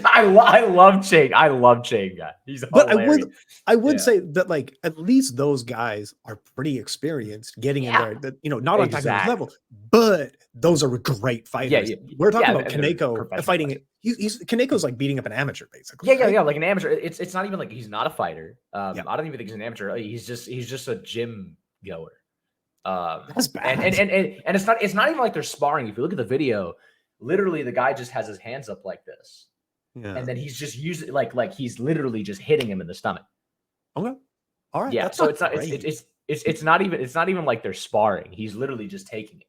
I love Chain. I love Chain guy. He's hilarious. But I would say that like at least those guys are pretty experienced getting in there. That not on Takadu's level, but those are great fighters. We're talking about Kaneko fighting. Kaneko's like beating up an amateur basically. Yeah, like an amateur. It's not even like he's not a fighter. I don't even think he's an amateur. He's just a gym goer. That's bad. And it's not even like they're sparring. If you look at the video, literally the guy just has his hands up like this, and then he's just using like he's literally just hitting him in the stomach. Okay, all right. Yeah, so it's not even like they're sparring. He's literally just taking it.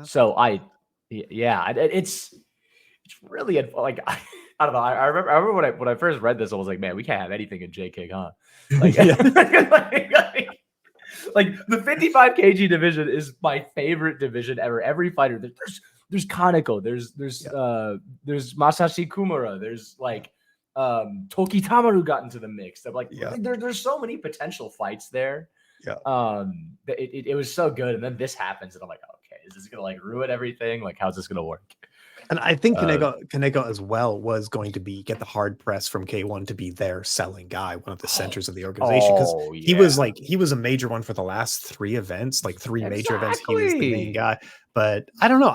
So it's really like I don't know. I remember when I first read this, I was like, man, we can't have anything in JK, huh? Like, like the 55 kg division is my favorite division ever. Every fighter, there's Kaneko, there's Masashi Kumura, there's like Toki Tamaru got into the mix. Like there's so many potential fights there. Yeah. It was so good, and then this happens, and I'm like, okay, is this gonna like ruin everything? Like, how's this gonna work? And I think Kaneko as well was going to get the hard press from K-1 to be their selling guy, one of the centers of the organization, because he was a major one for the last 3 events, like 3 major events. He was the main guy. But I don't know.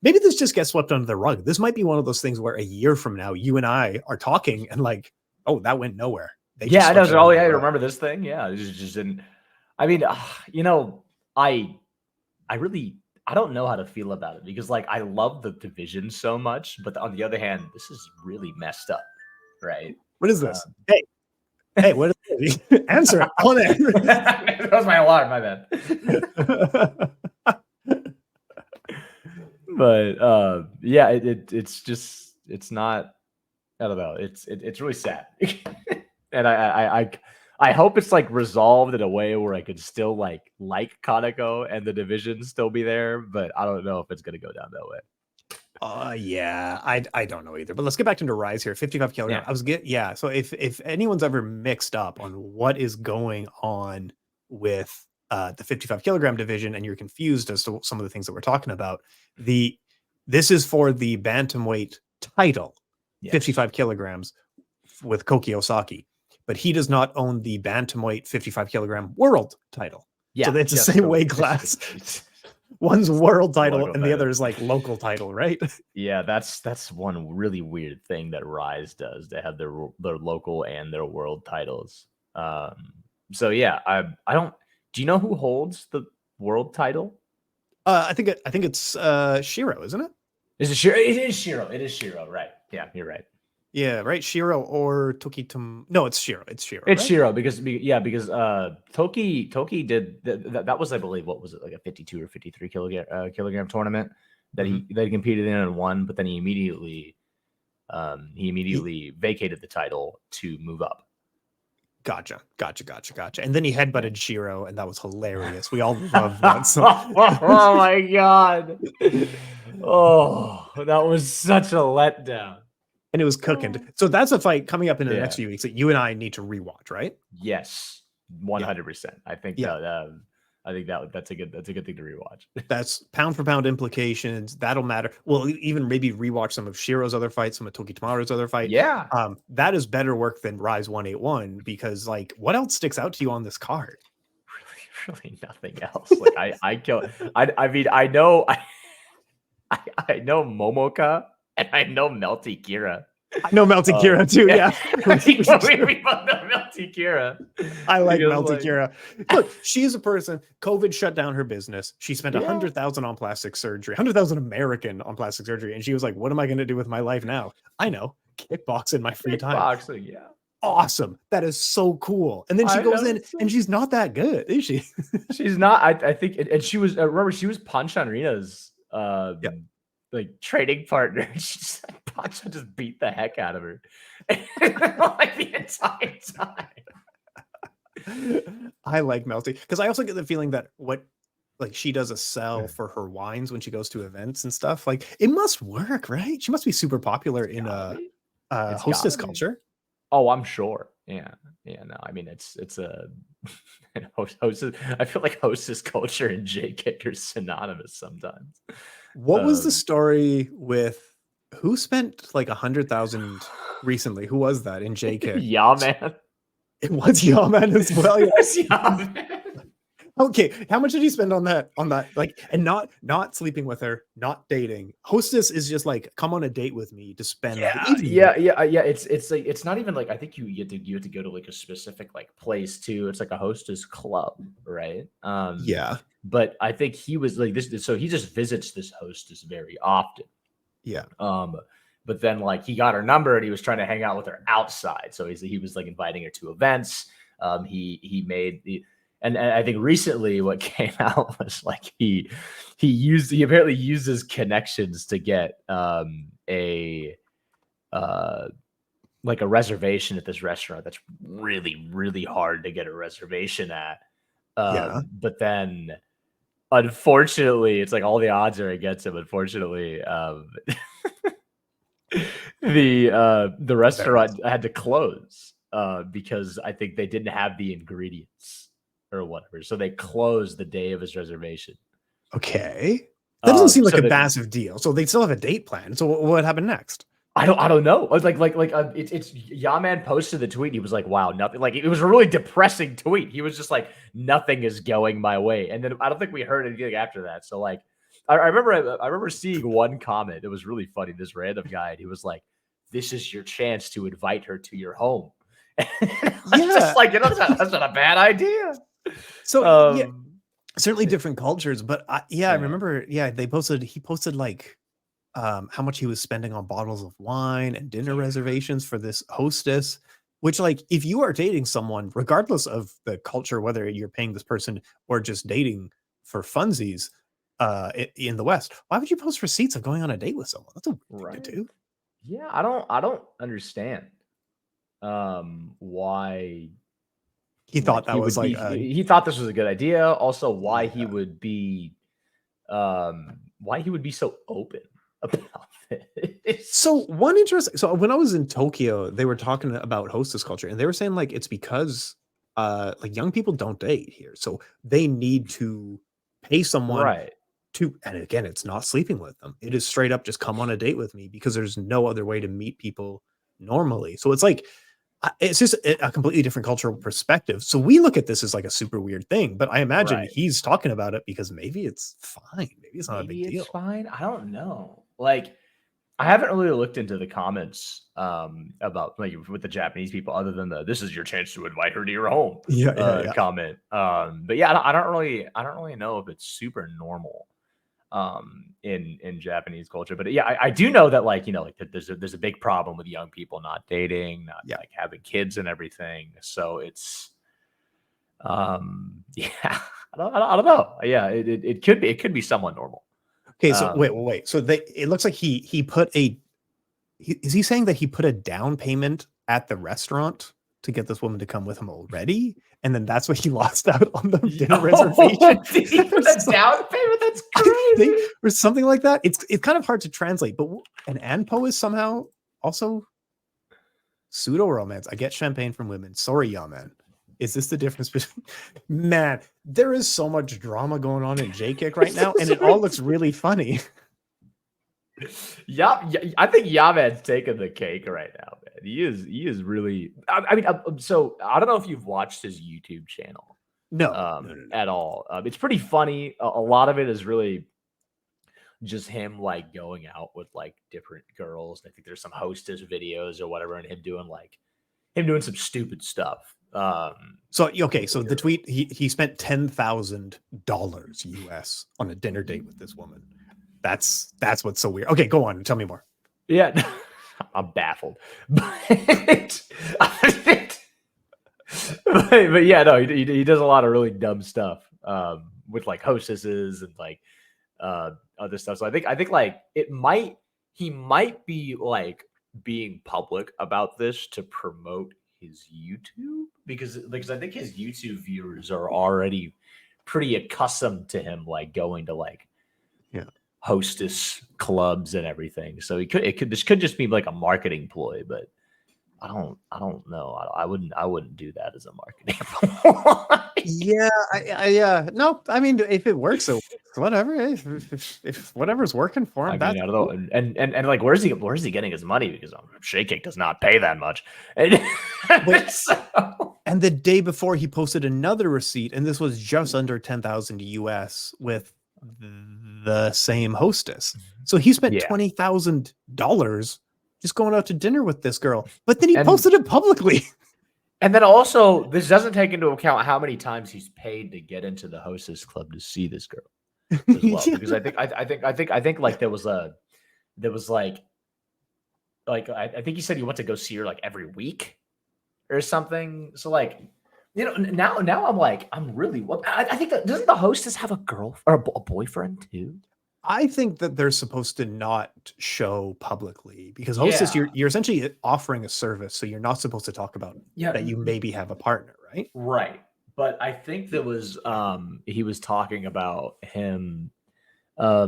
Maybe this just gets swept under the rug. This might be one of those things where a year from now, you and I are talking and like, oh, that went nowhere. I know. Oh yeah, I remember this thing. Yeah, it just didn't. I mean, I don't know how to feel about it because like I love the division so much, but on the other hand, this is really messed up, right? What is this? Hey, what is this? Answer it. On it. That was my alarm, my bad. But it's not. I don't know. It's really sad, and I hope it's like resolved in a way where I could still like Kaneko and the division still be there, but I don't know if it's gonna go down that way. Yeah, I don't know either. But let's get back into Rise here. 55 kilogram. So if anyone's ever mixed up on what is going on with the 55 kilogram division and you're confused as to some of the things that we're talking about, this is for the bantamweight title, 55 kilograms with Koki Osaki. But he does not own the bantamweight 55 kilogram world title. Yeah, so it's the same weight class. One's world title and the other is like local title, right? Yeah, that's one really weird thing that Rise does. They have their local and their world titles. So yeah, I don't. Do you know who holds the world title? I think it's Shiro, isn't it? Is it Shiro? It is Shiro. It is Shiro. Right? Yeah, you're right. Yeah, right. Shiro or Toki. No, it's Shiro. It's Shiro. It's right? Shiro because Toki did that was, I believe, what was it, like a 52 or 53 kilogram tournament that he competed in and won, but then he immediately vacated the title to move up. Gotcha. And then he headbutted Shiro, and that was hilarious. We all loved that. Oh my god! Oh, that was such a letdown. And it was cooking. So that's a fight coming up in the next few weeks that you and I need to rewatch, right? Yes, 100%. I think that's a good thing to rewatch. That's pound for pound implications. That'll matter. We'll even maybe rewatch some of Shiro's other fights, some of Toki Tamaru's other fight. Yeah. That is better work than Rise 181 because like what else sticks out to you on this card? Really nothing else. Like I mean, I know I know Momoka and I know Melty Kira. I know Melty Kira too. Yeah, we both know Melty Kira. I like Melty Kira. Look, she's a person. COVID shut down her business. She spent $100,000 on plastic surgery, 100,000 American on plastic surgery, and she was like, "What am I going to do with my life now?" I know, kickbox in my free time. Kickboxing, yeah. Awesome. That is so cool. And then she goes in and she's not that good, is she? She's not. I think, and she was. Remember, she was Pancha Rina's like trading partner. She just Pancha just beat the heck out of her like the entire time. I like Melty because I also get the feeling that like she does a sell for her wines when she goes to events and stuff. Like it must work, right? She must be super popular in hostess culture. Oh, I'm sure. Yeah. No, I mean it's a hostess. I feel like hostess culture and J-Kick are synonymous sometimes. What was the story with who spent like 100,000 recently? Who was that in J-Kick? Yeah, man. It was Yaman as well. It was Yaman. Okay, how much did he spend on that? Like, and not not sleeping with her, not dating. Hostess is just like, come on a date with me to spend. Yeah. It's like it's not even like I think you have to go to like a specific like place too. It's like a hostess club, right? Yeah. But I think he was like this, so he just visits this hostess very often. Yeah. But then like he got her number and he was trying to hang out with her outside. So he was like inviting her to events. He made the. And I think recently what came out was like he apparently used his connections to get a reservation at this restaurant that's really, really hard to get a reservation at. But then unfortunately, it's like all the odds are against him. Unfortunately, the restaurant had to close because I think they didn't have the ingredients or whatever. So they closed the day of his reservation. Okay. That doesn't seem like a massive deal. So they still have a date plan. So what happened next? I don't know. It's Yaman posted the tweet. He was like, wow, nothing. Like it was a really depressing tweet. He was just like, nothing is going my way. And then I don't think we heard anything after that. So like, I remember seeing one comment. It was really funny. This random guy, and he was like, this is your chance to invite her to your home. Just like, that's not a bad idea. So certainly different cultures, but I remember. Yeah, he posted like how much he was spending on bottles of wine and dinner reservations for this hostess. Which, like, if you are dating someone, regardless of the culture, whether you're paying this person or just dating for funsies, in the West, why would you post receipts of going on a date with someone? That's a weird thing to do. Yeah, I don't understand why. He thought that was like he thought this was a good idea. Also, why he would be so open about it. So one interesting. So when I was in Tokyo, they were talking about hostess culture, and they were saying like it's because like young people don't date here, so they need to pay someone to. And again, it's not sleeping with them. It is straight up just come on a date with me because there's no other way to meet people normally. So it's like. It's just a completely different cultural perspective. So we look at this as like a super weird thing, but I imagine he's talking about it because maybe it's fine. Maybe it's not a big deal. It's fine. I don't know. Like, I haven't really looked into the comments about like with the Japanese people, other than this is your chance to invite her to your home comment. But yeah, I don't really know if it's super normal in Japanese culture. But yeah, I do know that like, like there's a big problem with young people not dating, like having kids and everything. So it's I don't know. Yeah, it could be somewhat normal. Okay, so wait. So it looks like he put is he saying that he put a down payment at the restaurant to get this woman to come with him already? And then that's what he lost out on the dinner reservation. He put a down payment? That's crazy. Or something like that. It's kind of hard to translate, but an anpo is somehow also pseudo romance. I get champagne from women. Sorry, man. Is this the difference between? Man, there is so much drama going on in J-Kick right now, and it all looks really funny. Yeah, I think Yaman's taking the cake right now, man. He is really. I mean, so I don't know if you've watched his YouTube channel. No. At all. It's pretty funny. A lot of it is really just him like going out with like different girls. I think there's some hostess videos or whatever, and him doing some stupid stuff. So the tweet, he spent $10,000 US on a dinner date with this woman. That's what's so weird. Okay, go on, tell me more. Yeah, I'm baffled. But yeah, no, he does a lot of really dumb stuff with like hostesses and like other stuff. So I think like he might be like being public about this to promote his YouTube because I think his YouTube viewers are already pretty accustomed to him like going to like hostess clubs and everything. So this could just be like a marketing ploy, but I don't know. I wouldn't do that as a marketing ploy. No, I mean, if it works, so whatever. If whatever's working for him, I mean, I don't know. And like, where's he getting his money? Because Shake Kick does not pay that much. And the day before, he posted another receipt, and this was just under 10,000 US with the same hostess. So he spent $20,000 just going out to dinner with this girl, but then he posted it publicly. And then also, this doesn't take into account how many times he's paid to get into the hostess club to see this girl as well. Because I think like there was like I think he said he went to go see her like every week or something. So like, you know, now I'm like, I'm really, I think that doesn't the hostess have a girl or a boyfriend too? I think that they're supposed to not show publicly because hostess, you're essentially offering a service. So you're not supposed to talk about that you maybe have a partner, right? Right. But I think there was, he was talking about him, I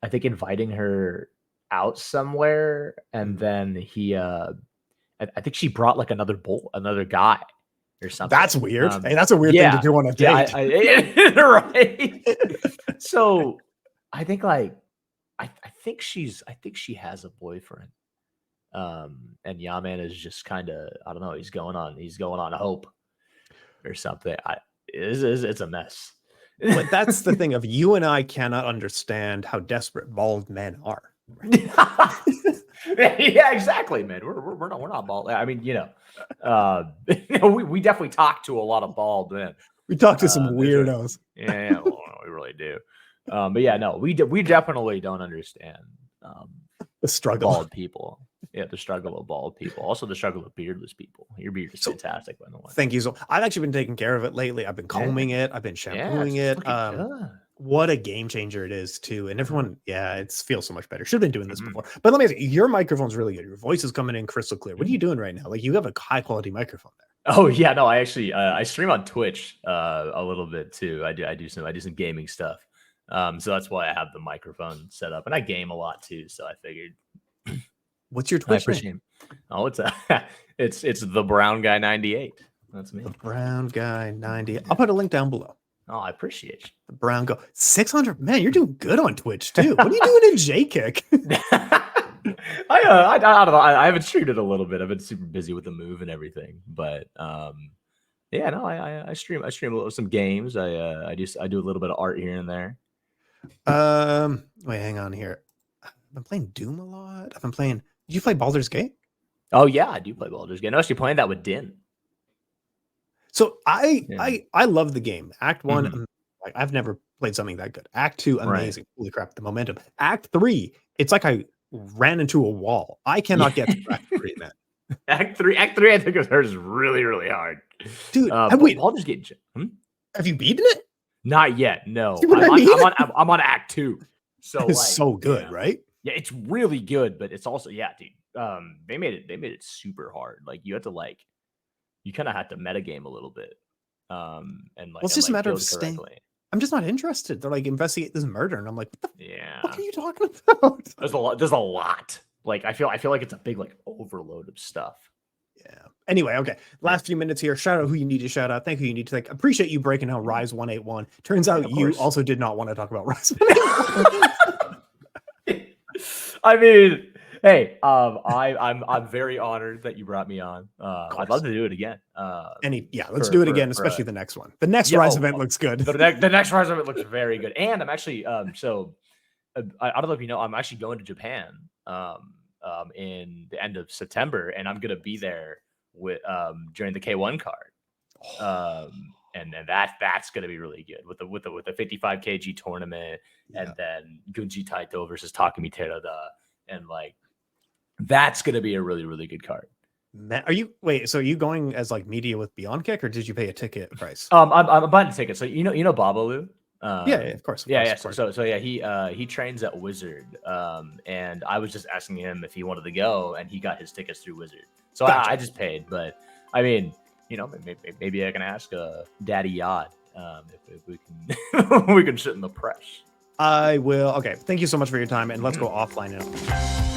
think inviting her out somewhere. And then he, I think she brought like another guy or something. That's weird. Hey, that's a weird thing to do on a date. Right. So I think like I think she has a boyfriend. And Yaman is just kind of, I don't know, he's going on hope or something. It's a mess. But that's the thing of you and I cannot understand how desperate bald men are. Yeah, exactly, man. We're not bald. I mean, you know, we definitely talk to a lot of bald men. We talk to some weirdos. Yeah, well, we really do. But yeah, no, we definitely don't understand the struggle of bald people. Yeah, the struggle of bald people. Also, the struggle of beardless people. Your beard is fantastic, by the way. Thank you. So I've actually been taking care of it lately. I've been combing it. I've been shampooing it. What a game changer it is too. And everyone, it feels so much better. Should have been doing this before. But let me ask you, your microphone's really good. Your voice is coming in crystal clear. What are you doing right now? Like you have a high quality microphone there. Oh yeah, no, I actually I stream on Twitch a little bit too. I do some gaming stuff. So that's why I have the microphone set up, and I game a lot too. So I figured. What's your Twitch name? Oh, it's the Brown Guy 98. That's me. The Brown Guy 98. I'll put a link down below. Oh, I appreciate you. The Brown Go 600. Man, you're doing good on Twitch too. What are you doing in J-Kick? I don't know. I haven't streamed it a little bit. I've been super busy with the move and everything, but yeah, no, I stream some games. I do a little bit of art here and there. Wait, hang on here. I've been playing Doom a lot. I've been playing. Did you play Baldur's Gate? Oh yeah, I do play Baldur's Gate. I was actually playing that with Din. So I love the game. Act 1, I've never played something that good. Act 2, amazing. Right. Holy crap, the momentum. Act 3, it's like I ran into a wall. I cannot get to Act 3, man. Act 3, I think it was really, really hard. Dude, wait, Baldur's Gate. Have you beaten it? Not yet, no. I'm on Act 2. So it's so good, right? Yeah, it's really good, but it's also, dude. They made it super hard. Like you kind of had to metagame a little bit. And like, well, it's just a matter of staying. I'm just not interested. They're like, investigate this murder, and I'm like, what the fuck are you talking about? There's a lot. Like I feel like it's a big like overload of stuff. Yeah. Anyway, okay. Last few minutes here. Shout out who you need to shout out. Thank you. You need to thank. Appreciate you breaking out Rise 181. Turns out you also did not want to talk about Rise 181. I mean, hey, I'm very honored that you brought me on. I'd love to do it again. Let's do it again, especially the next one. The next Rise event looks good. The next Rise event looks very good, and I'm actually I don't know if you know, I'm actually going to Japan in the end of September, and I'm gonna be there with during the K-1 card. And that's gonna be really good with the 55 kg tournament, and then Gunji Taito versus Takumi Terada, and like that's gonna be a really, really good card. Are you going as like media with Beyond Kick, or did you pay a ticket price? I'm buying a ticket. So you know Babalu. Yeah, of course. So he trains at Wizard, and I was just asking him if he wanted to go, and he got his tickets through Wizard. So gotcha. I just paid, but I mean, you know, maybe I can ask Daddy Yod if we can we can sit in the press. I will. Okay, thank you so much for your time, and let's go offline now.